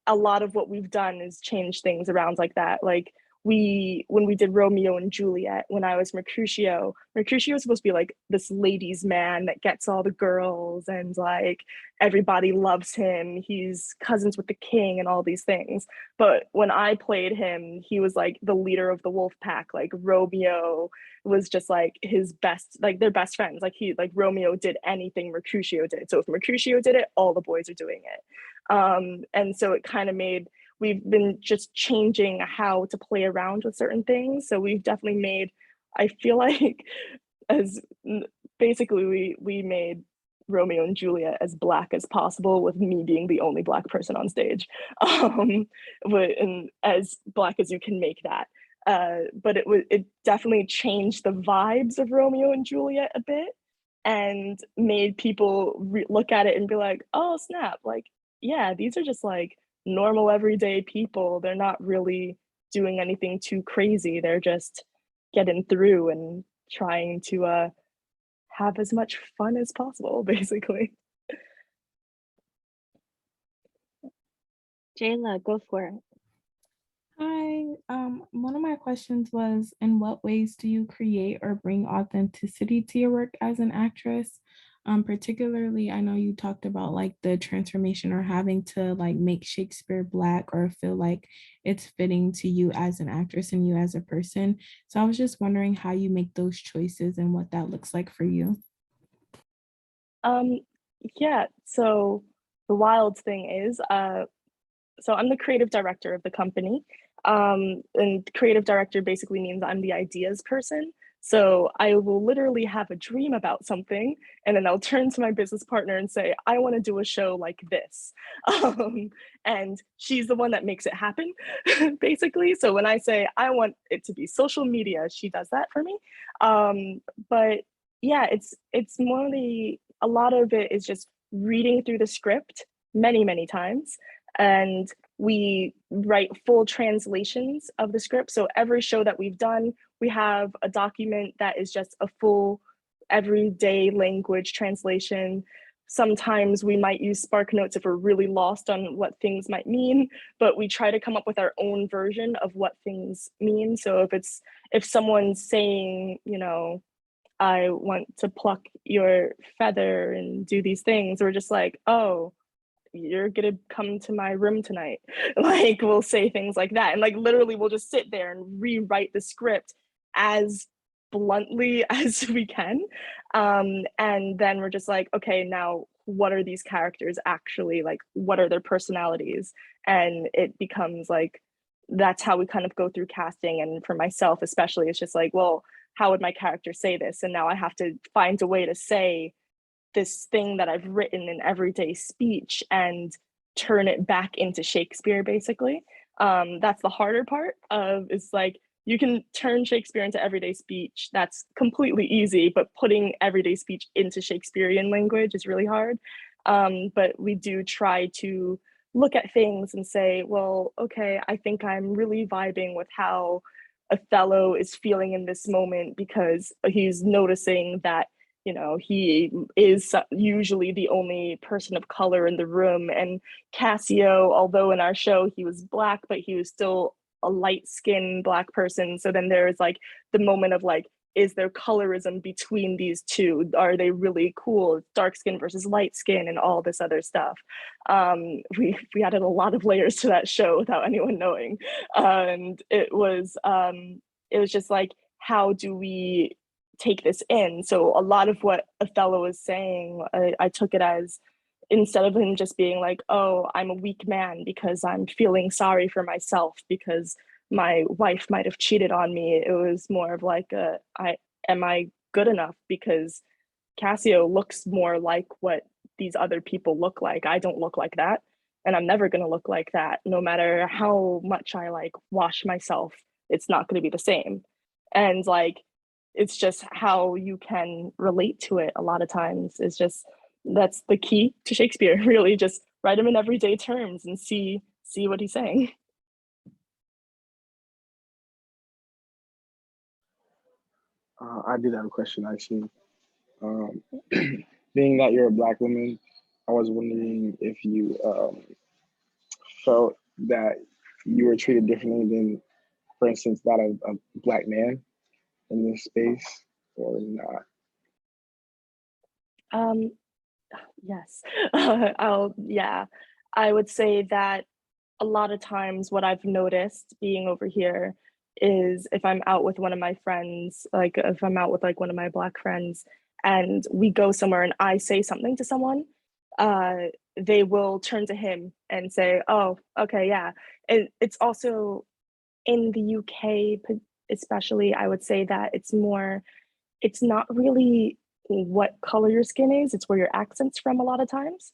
a lot of what we've done is change things around like that. Like when we did Romeo and Juliet, when I was Mercutio was supposed to be like this ladies' man that gets all the girls and like everybody loves him. He's cousins with the king and all these things. But when I played him, he was like the leader of the wolf pack. Like Romeo was just like his best, like they're best friends. Like Romeo did anything Mercutio did. So if Mercutio did it, all the boys are doing it. And so it kind of made, we've been just changing how to play around with certain things. So we've definitely made, I feel like, as basically we made Romeo and Juliet as Black as possible, with me being the only Black person on stage, and as Black as you can make that. But it definitely changed the vibes of Romeo and Juliet a bit, and made people look at it and be like, oh snap, like, yeah, these are just like normal everyday people. They're not really doing anything too crazy. They're just getting through and trying to have as much fun as possible, basically. Jayla, go for it. Hi, one of my questions was, in what ways do you create or bring authenticity to your work as an actress? Particularly, I know you talked about like the transformation or having to like make Shakespeare Black or feel like it's fitting to you as an actress and you as a person. So I was just wondering how you make those choices and what that looks like for you. Yeah, so the wild thing is, so I'm the creative director of the company. And creative director basically means I'm the ideas person. So I will literally have a dream about something, and then I'll turn to my business partner and say, I want to do a show like this. And she's the one that makes it happen, basically. So when I say I want it to be social media, she does that for me. But yeah, it's more a lot of it is just reading through the script many, many times. And we write full translations of the script. So every show that we've done, we have a document that is just a full everyday language translation. Sometimes we might use Spark Notes if we're really lost on what things might mean, but we try to come up with our own version of what things mean. So if someone's saying, you know, I want to pluck your feather and do these things, we're just like, oh, you're gonna come to my room tonight. Like, we'll say things like that. And like literally we'll just sit there and rewrite the script as bluntly as we can. And then we're just like, okay, now what are these characters actually like? What are their personalities? And it becomes like, that's how we kind of go through casting. And for myself, especially, it's just like, well, how would my character say this? And now I have to find a way to say this thing that I've written in everyday speech and turn it back into Shakespeare, basically. That's the harder part of, is like, you can turn Shakespeare into everyday speech. That's completely easy, but putting everyday speech into Shakespearean language is really hard. But we do try to look at things and say, well, okay, I think I'm really vibing with how Othello is feeling in this moment, because he's noticing that, you know, he is usually the only person of color in the room. And Cassio, although in our show he was Black, but he was still a light-skinned Black person. So then there's like the moment of like, is there colorism between these two? Are they really cool? Dark skin versus light skin and all this other stuff. We added a lot of layers to that show without anyone knowing. And it was just like, how do we take this in? So a lot of what Othello is saying, I took it as, instead of him just being like, oh, I'm a weak man because I'm feeling sorry for myself because my wife might have cheated on me, it was more of like, am I good enough? Because Cassio looks more like what these other people look like. I don't look like that, and I'm never going to look like that. No matter how much I like wash myself, it's not going to be the same. And like, it's just how you can relate to it a lot of times. Is just, that's the key to Shakespeare, really. Just write him in everyday terms and see what he's saying. I did have a question, actually. Being that you're a Black woman, I was wondering if you felt that you were treated differently than, for instance, that of a Black man in this space, or not. Yes. Yeah, I would say that a lot of times what I've noticed being over here is, if I'm out with one of my friends, like if I'm out with like one of my Black friends and we go somewhere and I say something to someone, they will turn to him and say, oh, okay, yeah. And it's also in the UK, especially, I would say that it's not really what color your skin is, it's where your accent's from a lot of times.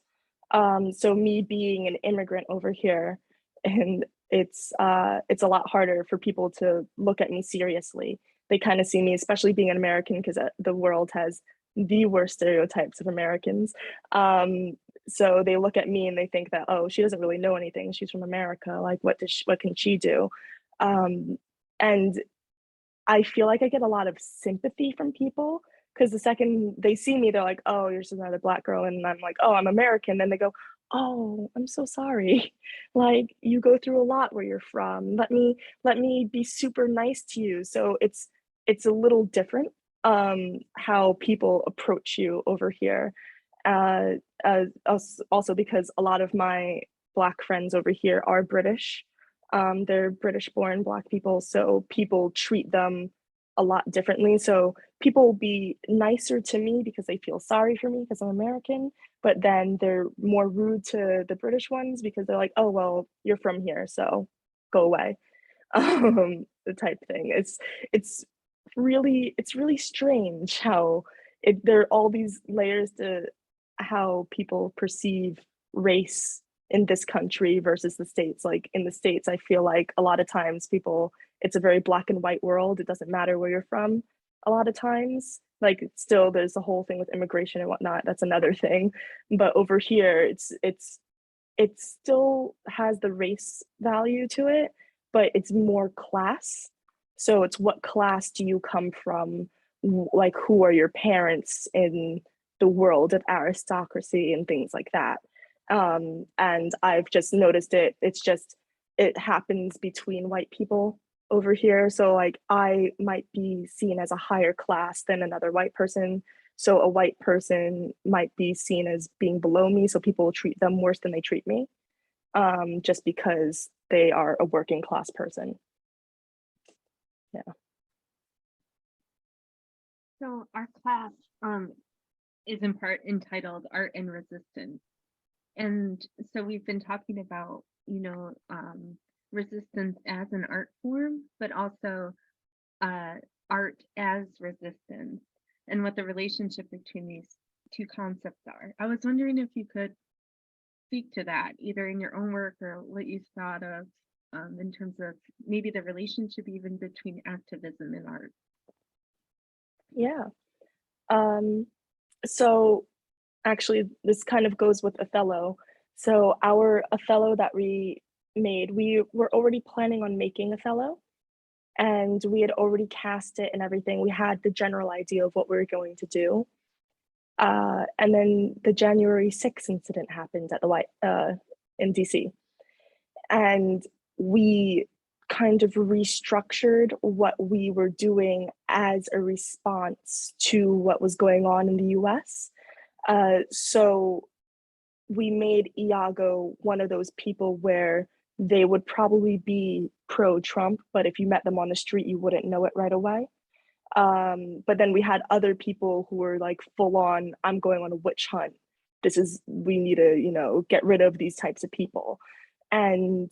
So me being an immigrant over here, and it's a lot harder for people to look at me seriously. They kind of see me, especially being an American, because the world has the worst stereotypes of Americans. So they look at me and they think that, oh, she doesn't really know anything. She's from America. Like, what can she do? And I feel like I get a lot of sympathy from people, because the second they see me, they're like, oh, you're just another Black girl. And I'm like, oh, I'm American. Then they go, oh, I'm so sorry. Like, you go through a lot where you're from. Let me be super nice to you. So it's a little different how people approach you over here. Also because a lot of my Black friends over here are British. They're British born Black people, so people treat them a lot differently. So people will be nicer to me because they feel sorry for me because I'm American, but then they're more rude to the British ones because they're like, oh, well, you're from here, so go away. The type thing. It's really strange how there are all these layers to how people perceive race in this country versus the States. Like in the States, I feel like a lot of times it's a very black and white world. It doesn't matter where you're from a lot of times. Like still there's the whole thing with immigration and whatnot. That's another thing. But over here, it still has the race value to it, but it's more class. So it's what class do you come from? Like, who are your parents in the world of aristocracy and things like that. And I've just noticed it happens between white people over here. So like I might be seen as a higher class than another white person. So a white person might be seen as being below me. So people will treat them worse than they treat me, just because they are a working class person. Yeah. So our class is in part entitled Art and Resistance. And so we've been talking about, resistance as an art form, but also art as resistance and what the relationship between these two concepts are. I was wondering if you could speak to that, either in your own work or what you thought of in terms of maybe the relationship even between activism and art. Yeah. So actually, this kind of goes with Othello. So our Othello that we made, we were already planning on making Othello, and we had already cast it and everything. We had the general idea of what we were going to do. And then the January 6th incident happened at in DC. And we kind of restructured what we were doing as a response to what was going on in the US. So we made Iago one of those people where they would probably be pro-Trump, but if you met them on the street, you wouldn't know it right away. But then we had other people who were like full on, I'm going on a witch hunt. We need to, get rid of these types of people. And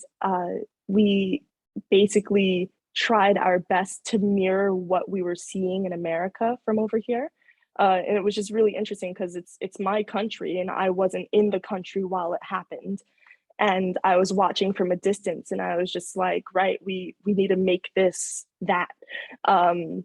we basically tried our best to mirror what we were seeing in America from over here. And it was just really interesting because it's my country and I wasn't in the country while it happened. And I was watching from a distance and I was just like, right, we need to make this that. And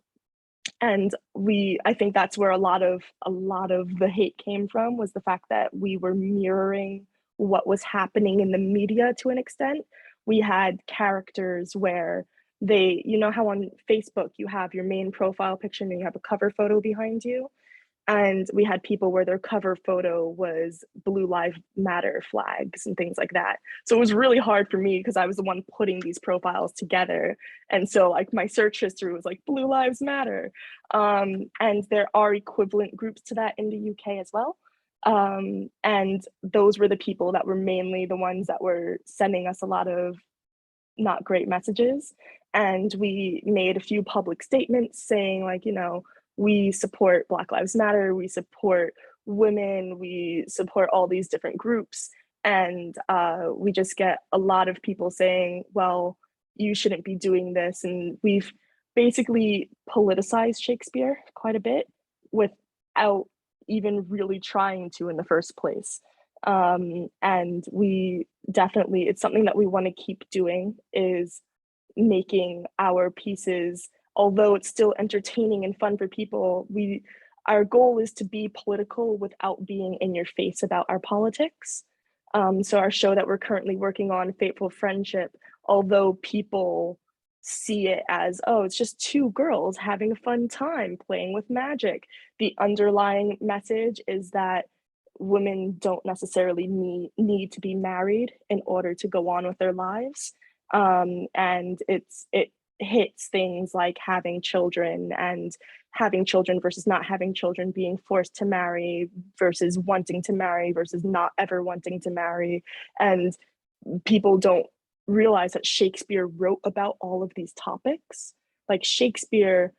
I think that's where a lot of the hate came from, was the fact that we were mirroring what was happening in the media to an extent. We had characters where how on Facebook you have your main profile picture and you have a cover photo behind you. And we had people where their cover photo was Blue Lives Matter flags and things like that. So it was really hard for me because I was the one putting these profiles together. And so like my search history was like Blue Lives Matter. And there are equivalent groups to that in the UK as well. And those were the people that were mainly the ones that were sending us a lot of not great messages. And we made a few public statements saying like, we support Black Lives Matter, we support women, we support all these different groups. And we just get a lot of people saying, well, you shouldn't be doing this. And we've basically politicized Shakespeare quite a bit with without even really trying to in the first place. And we definitely, it's something that we want to keep doing, is making our pieces, although it's still entertaining and fun for people, our goal is to be political without being in your face about our politics. So our show that we're currently working on, Fateful Friendship, although people see it as, oh, it's just two girls having a fun time playing with magic, the underlying message is that women don't necessarily need to be married in order to go on with their lives. And it hits things like having children, and having children versus not having children, being forced to marry versus wanting to marry versus not ever wanting to marry. And people don't realize that Shakespeare wrote about all of these topics. Like, Shakespeare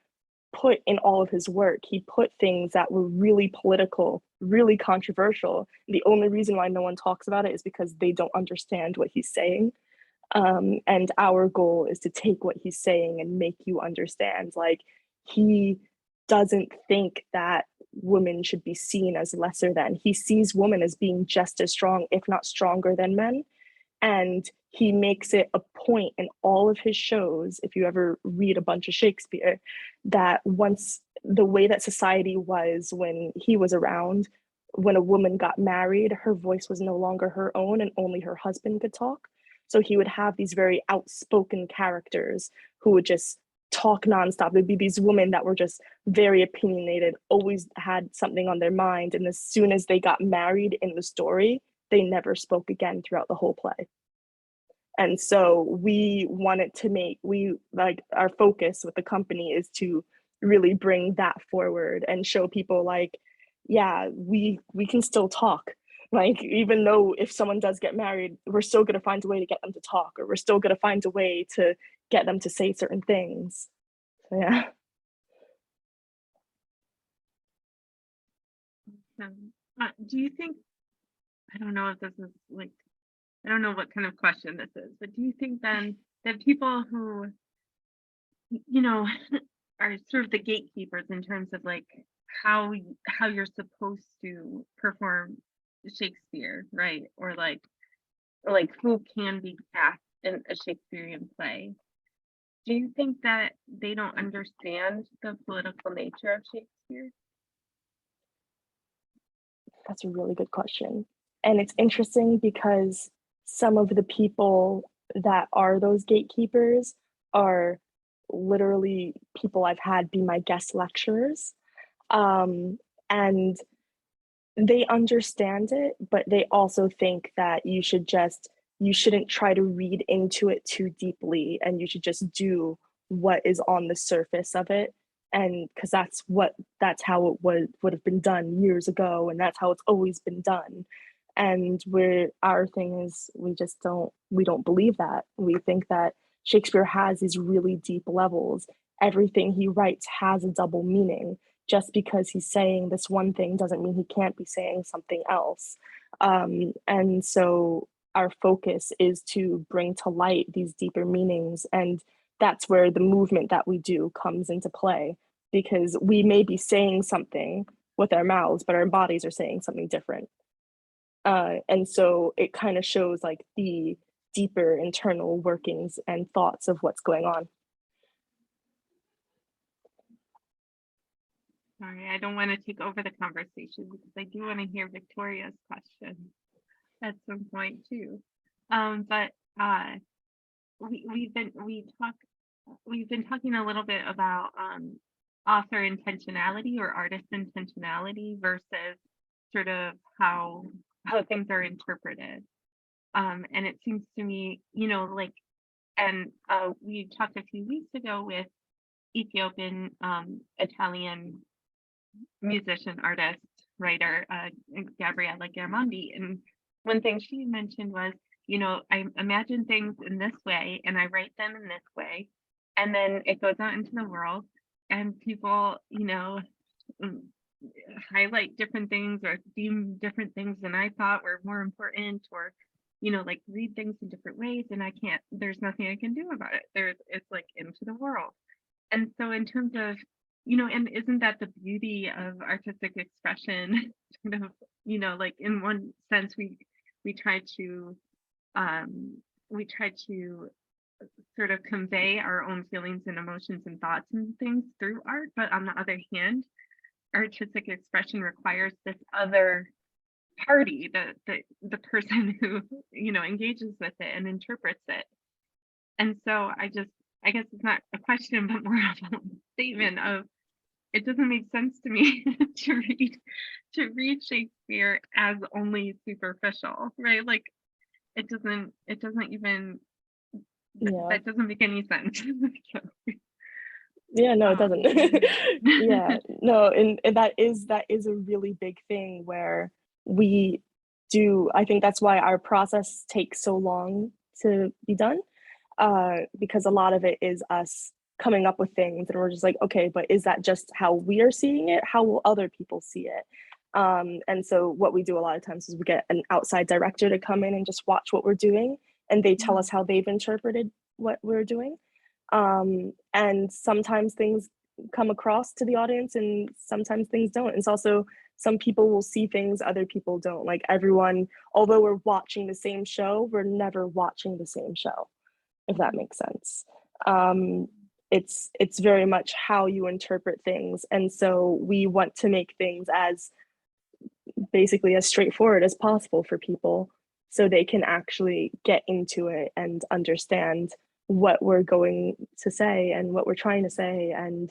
put in all of his work, he put things that were really political, really controversial. The only reason why no one talks about it is because they don't understand what he's saying. And our goal is to take what he's saying and make you understand, like, he doesn't think that women should be seen as lesser than. He sees women as being just as strong, if not stronger than men. And he makes it a point in all of his shows, if you ever read a bunch of Shakespeare, that once the way that society was when he was around, when a woman got married, her voice was no longer her own and only her husband could talk. So he would have these very outspoken characters who would just talk nonstop. There'd be these women that were just very opinionated, always had something on their mind. And as soon as they got married in the story, they never spoke again throughout the whole play. And so we wanted to our focus with the company is to really bring that forward and show people, like, yeah, we can still talk. Like, even though if someone does get married, we're still going to find a way to get them to talk, or we're still going to find a way to get them to say certain things. So, yeah. Do you think, I don't know if this is like, I don't know what kind of question this is, but do you think then that people who, you know, are sort of the gatekeepers in terms of like how you're supposed to perform Shakespeare, right? Or like who can be cast in a Shakespearean play? Do you think that they don't understand the political nature of Shakespeare? That's a really good question. And it's interesting because some of the people that are those gatekeepers are literally people I've had be my guest lecturers. And they understand it, but they also think that you shouldn't try to read into it too deeply, and you should just do what is on the surface of it. And because that's how it would have been done years ago, and that's how it's always been done. And our thing is we don't believe that. We think that Shakespeare has these really deep levels. Everything he writes has a double meaning. Just because he's saying this one thing doesn't mean he can't be saying something else. And so our focus is to bring to light these deeper meanings. And that's where the movement that we do comes into play, because we may be saying something with our mouths, but our bodies are saying something different. And so it kind of shows like the deeper internal workings and thoughts of what's going on. Sorry, I don't want to take over the conversation because I do want to hear Victoria's question at some point too. But we've been talking a little bit about author intentionality or artist intentionality versus sort of how things are interpreted. And it seems to me, like, and we talked a few weeks ago with Ethiopian Italian musician, artist, writer, Gabriella Germondi. And one thing she mentioned was, I imagine things in this way and I write them in this way. And then it goes out into the world and people, highlight different things or deem different things than I thought were more important, or, like read things in different ways. And there's nothing I can do about it. It's like into the world. And so in terms of and isn't that the beauty of artistic expression? Kind of, like in one sense, we try to sort of convey our own feelings and emotions and thoughts and things through art, but on the other hand, artistic expression requires this other party, the person who engages with it and interprets it. And so I guess it's not a question but more of a statement of, it doesn't make sense to me to read Shakespeare as only superficial, right? Like it doesn't even Yeah. that doesn't make any sense. Yeah, no, it doesn't. Yeah, no, and that is a really big thing where we do. I think that's why our process takes so long to be done, because a lot of it is us coming up with things, and we're just like, okay, but is that just how we are seeing it? How will other people see it? And so what we do a lot of times is we get an outside director to come in and just watch what we're doing, and they tell us how they've interpreted what we're doing. And sometimes things come across to the audience and sometimes things don't. It's also, some people will see things other people don't. Like everyone, although we're watching the same show, we're never watching the same show, if that makes sense. It's very much how you interpret things. And so we want to make things as basically as straightforward as possible for people so they can actually get into it and understand what we're going to say and what we're trying to say. And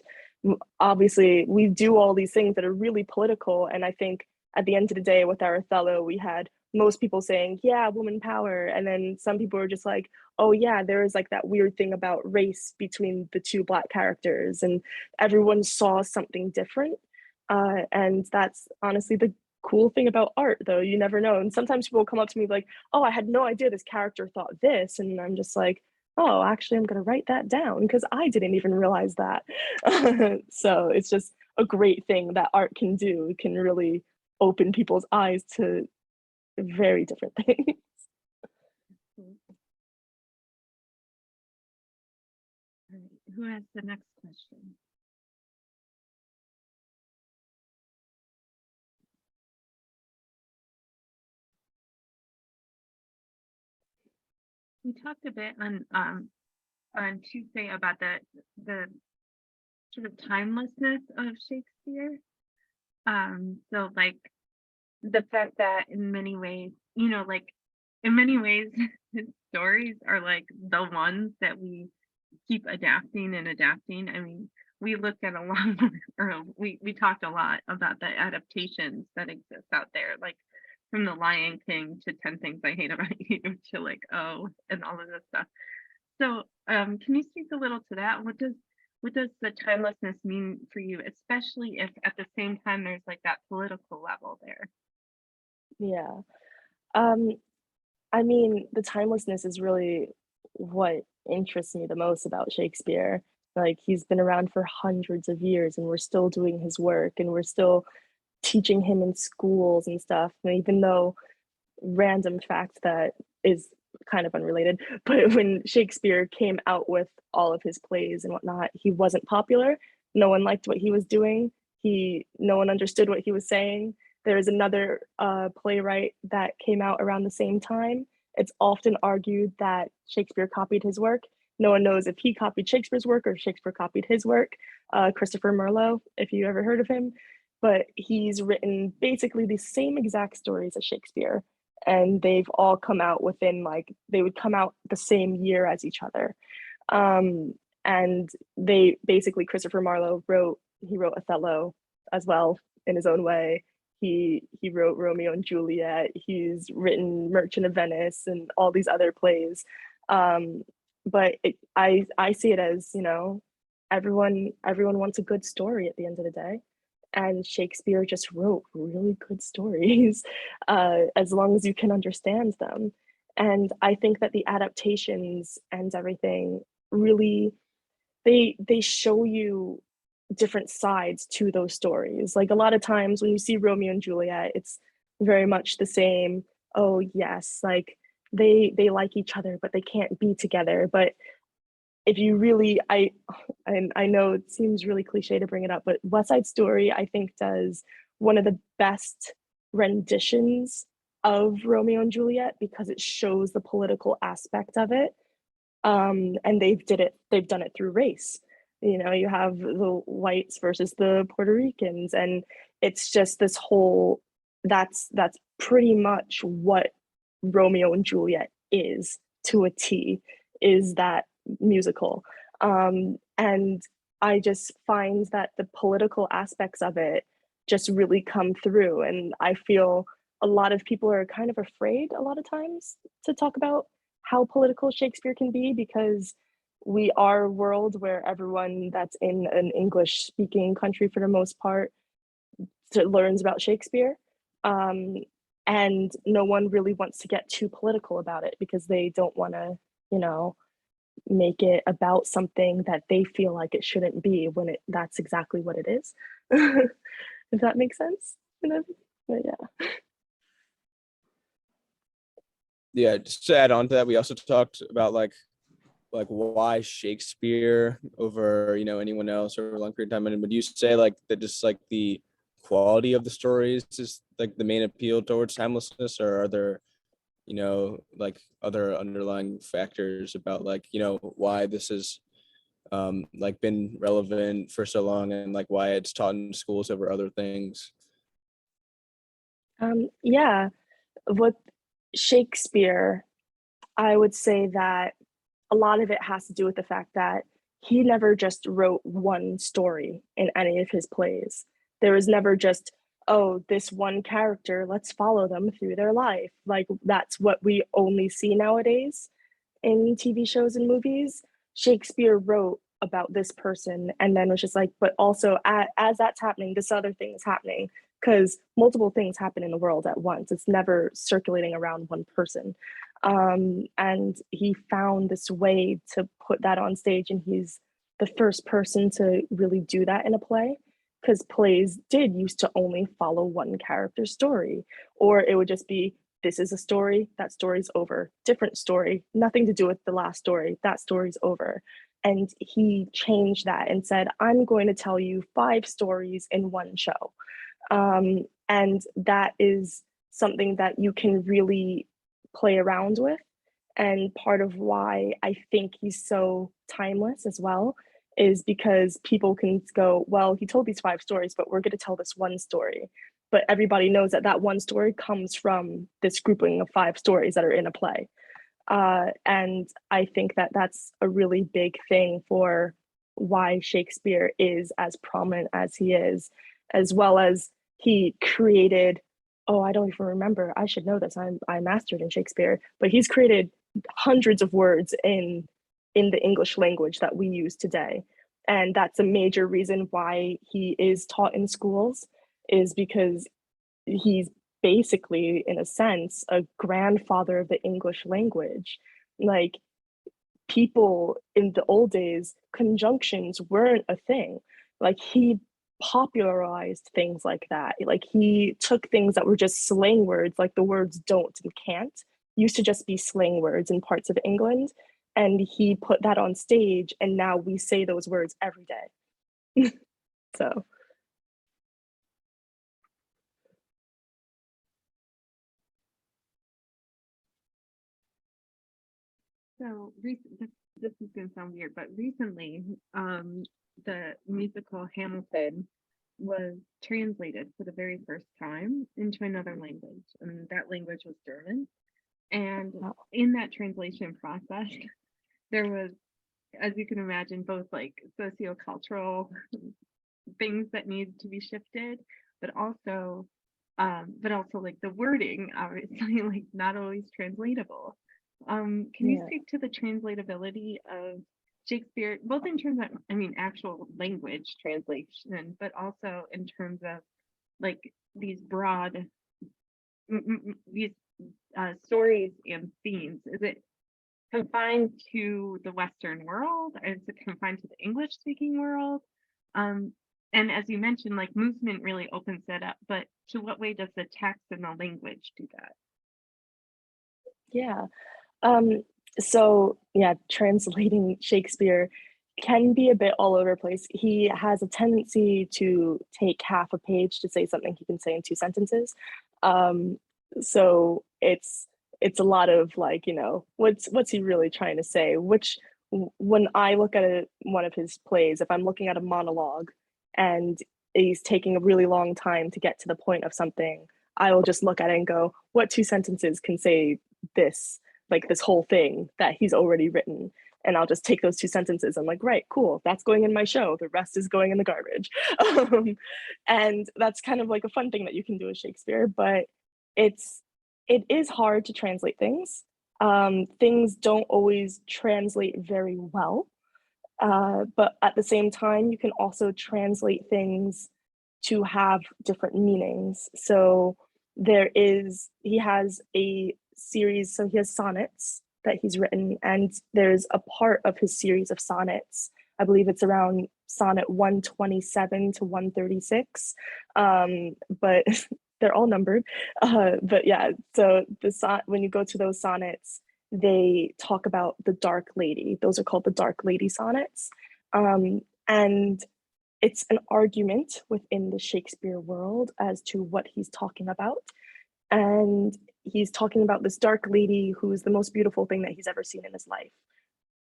obviously we do all these things that are really political. And I think at the end of the day with our Othello, we had most people saying, yeah, woman power. And then some people were just like, oh yeah, there is like that weird thing about race between the two Black characters, and everyone saw something different. And that's honestly the cool thing about art, though. You never know. And sometimes people come up to me like, oh, I had no idea this character thought this. And I'm just like, oh, actually, I'm going to write that down because I didn't even realize that. So it's just a great thing that art can do. It can really open people's eyes to very different things. All right. Who has the next question? We talked a bit on Tuesday about the sort of timelessness of Shakespeare. So like the fact that in many ways, his stories are like the ones that we keep adapting and adapting. I mean, we looked at a lot, or we talked a lot about the adaptations that exist out there, like from The Lion King to 10 Things I Hate About You to like, oh, and all of this stuff. So can you speak a little to that? What does the timelessness mean for you, especially if at the same time there's like that political level there? Yeah. I mean, the timelessness is really what interests me the most about Shakespeare. Like, he's been around for hundreds of years and we're still doing his work and we're still teaching him in schools and stuff. And even though, random fact that is kind of unrelated, but when Shakespeare came out with all of his plays and whatnot, he wasn't popular. No one liked what he was doing. No one understood what he was saying. There is another playwright that came out around the same time. It's often argued that Shakespeare copied his work. No one knows if he copied Shakespeare's work or Shakespeare copied his work. Christopher Marlowe, if you ever heard of him, but he's written basically the same exact stories as Shakespeare. And they've all come out within they would come out the same year as each other. And they basically, Christopher Marlowe wrote Othello as well in his own way. He wrote Romeo and Juliet. He's written Merchant of Venice and all these other plays. But I see it as, everyone wants a good story at the end of the day. And Shakespeare just wrote really good stories, as long as you can understand them. And I think that the adaptations and everything really, they show you different sides to those stories. Like a lot of times when you see Romeo and Juliet, it's very much the same. Oh yes, like they like each other, but they can't be together. But if you really, and I know it seems really cliche to bring it up, but West Side Story, I think, does one of the best renditions of Romeo and Juliet because it shows the political aspect of it. And they've done it through race. You know, you have the whites versus the Puerto Ricans, and it's just this whole, that's pretty much what Romeo and Juliet is to a T, is that musical. And I just find that the political aspects of it just really come through. And I feel a lot of people are kind of afraid a lot of times to talk about how political Shakespeare can be, because we are a world where everyone that's in an English speaking country for the most part learns about Shakespeare. And no one really wants to get too political about it because they don't want to, you know, make it about something that they feel like it shouldn't be when that's exactly what it is. If that makes sense. But yeah. Yeah, just to add on to that, we also talked about like why Shakespeare over, you know, anyone else or a long period of time. And would you say like that just like the quality of the stories is like the main appeal towards timelessness, or are there, you know, like other underlying factors about like, you know, why this is like been relevant for so long and like why it's taught in schools over other things? Yeah, with Shakespeare, I would say that a lot of it has to do with the fact that he never just wrote one story in any of his plays. There was never just, oh, this one character, let's follow them through their life. Like that's what we only see nowadays in TV shows and movies. Shakespeare wrote about this person and then was just like, but also as that's happening, this other thing is happening, because multiple things happen in the world at once. It's never circulating around one person. And he found this way to put that on stage, and he's the first person to really do that in a play, because plays did used to only follow one character's story, or it would just be, this is a story, that story's over, different story, nothing to do with the last story, that story's over. And he changed that and said, I'm going to tell you 5 stories in one show. And that is something that you can really play around with. And part of why I think he's so timeless as well is because people can go, well, he told these 5 stories, but we're going to tell this one story. But everybody knows that that one story comes from this grouping of 5 stories that are in a play. And I think that that's a really big thing for why Shakespeare is as prominent as he is, as well as he created, oh, I don't even remember, I should know this, I mastered in Shakespeare, but he's created hundreds of words in the English language that we use today. And that's a major reason why he is taught in schools, is because he's basically, in a sense, a grandfather of the English language. Like, people in the old days, conjunctions weren't a thing. Like, he popularized things like that. Like, he took things that were just slang words, like the words don't and can't, used to just be slang words in parts of England. And he put that on stage, and now we say those words every day. So. So this is going to sound weird, but recently, the musical Hamilton was translated for the very first time into another language, and that language was German. And in that translation process, there was, as you can imagine, both like sociocultural things that need to be shifted, but also like the wording, obviously, like not always translatable. Can you speak to the translatability of Shakespeare, both in terms of, I mean, actual language translation, but also in terms of like these broad, these stories and themes? Is it confined to the Western world? Is it confined to the English speaking world? And as you mentioned, like movement really opens that up, but to what way does the text and the language do that? Yeah. So yeah, translating Shakespeare can be a bit all over the place. He has a tendency to take half a page to say something he can say in 2 sentences. Um, so it's a lot of like, you know, what's he really trying to say? When I look at one of his plays, if I'm looking at a monologue and he's taking a really long time to get to the point of something, I will just look at it and go, what 2 sentences can say this, like this whole thing that he's already written? And I'll just take those 2 sentences. I'm like, right, cool, that's going in my show. The rest is going in the garbage. And that's kind of like a fun thing that you can do with Shakespeare, but it is hard to translate things. Things don't always translate very well. But at the same time, you can also translate things to have different meanings. So he has a series, so he has sonnets that he's written, and there's a part of his series of sonnets, I believe it's around sonnet 127 to 136, but they're all numbered. But yeah, so when you go to those sonnets, they talk about the Dark Lady. Those are called the Dark Lady sonnets. And it's an argument within the Shakespeare world as to what he's talking about. And he's talking about this dark lady who is the most beautiful thing that he's ever seen in his life.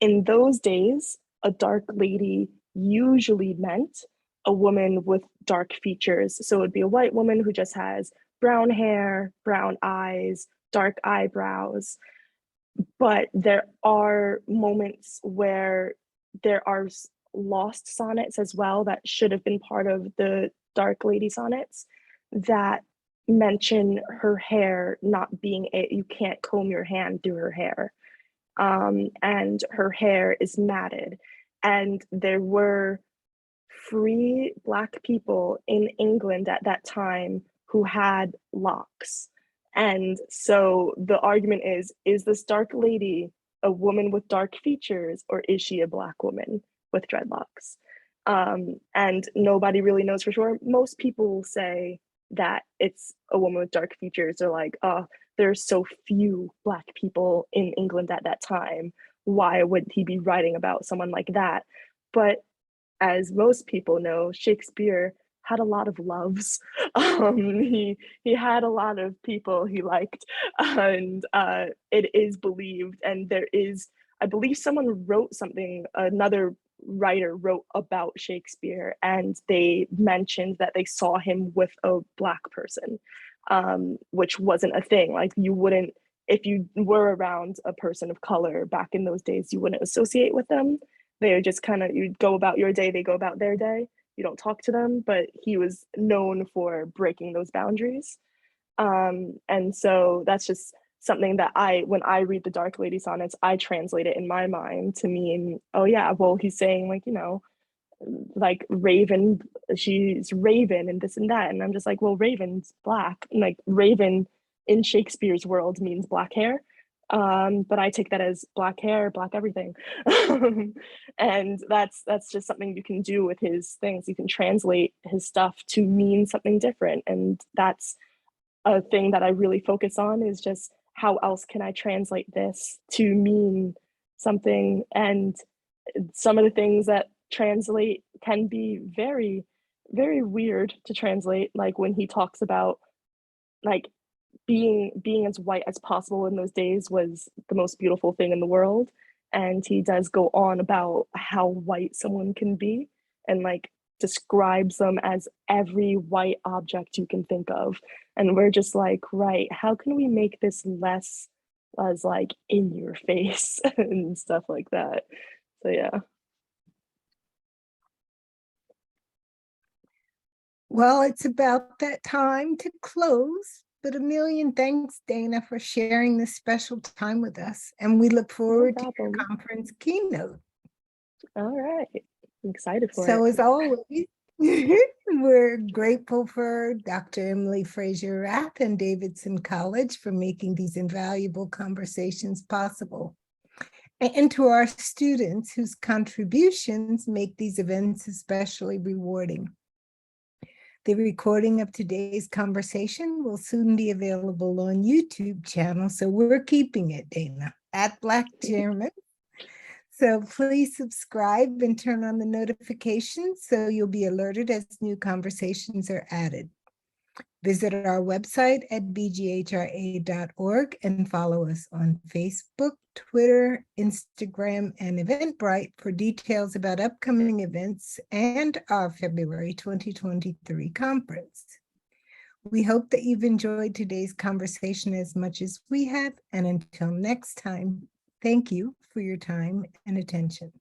In those days, a dark lady usually meant a woman with dark features. So it would be a white woman who just has brown hair, brown eyes, dark eyebrows. But there are moments where there are lost sonnets as well that should have been part of the Dark Lady sonnets that mention her hair not being you can't comb your hand through her hair. And her hair is matted. And there were free Black people in England at that time who had locks. And so the argument is this dark lady a woman with dark features, or is she a Black woman with dreadlocks? And nobody really knows for sure. Most people say that it's a woman with dark features. They're like, oh, there's so few Black people in England at that time. Why would he be writing about someone like that? But as most people know, Shakespeare had a lot of loves. He had a lot of people he liked, and it is believed, and there is, I believe someone wrote something, another writer wrote about Shakespeare, and they mentioned that they saw him with a Black person, which wasn't a thing. Like, you wouldn't, if you were around a person of color back in those days, you wouldn't associate with them. They just kind of, you'd go about your day, they go about their day. You don't talk to them, but he was known for breaking those boundaries. And so that's just something that when I read the Dark Lady sonnets, I translate it in my mind to mean, oh yeah, well, he's saying, like, you know, like Raven, she's Raven and this and that. And I'm just like, well, Raven's Black. And like, Raven in Shakespeare's world means black hair. But I take that as black hair, Black everything. And that's just something you can do with his things. You can translate his stuff to mean something different. And that's a thing that I really focus on, is just how else can I translate this to mean something? And some of the things that translate can be very, very weird to translate. Like when he talks about like being as white as possible in those days was the most beautiful thing in the world. And he does go on about how white someone can be, and like describes them as every white object you can think of. And we're just like, right, how can we make this less as like in your face and stuff like that? So yeah. Well, it's about that time to close, but a million thanks, Dana, for sharing this special time with us. And we look forward to your conference keynote. All right, I'm excited for it. So as always, we're grateful for Dr. Emily Frazier-Rath and Davidson College for making these invaluable conversations possible. And to our students whose contributions make these events especially rewarding. The recording of today's conversation will soon be available on YouTube channel, so we're keeping it, Dana. at Black German. So please subscribe and turn on the notifications so you'll be alerted as new conversations are added. Visit our website at bghra.org and follow us on Facebook, Twitter, Instagram, and Eventbrite for details about upcoming events and our February 2023 conference. We hope that you've enjoyed today's conversation as much as we have, and until next time, thank you for your time and attention.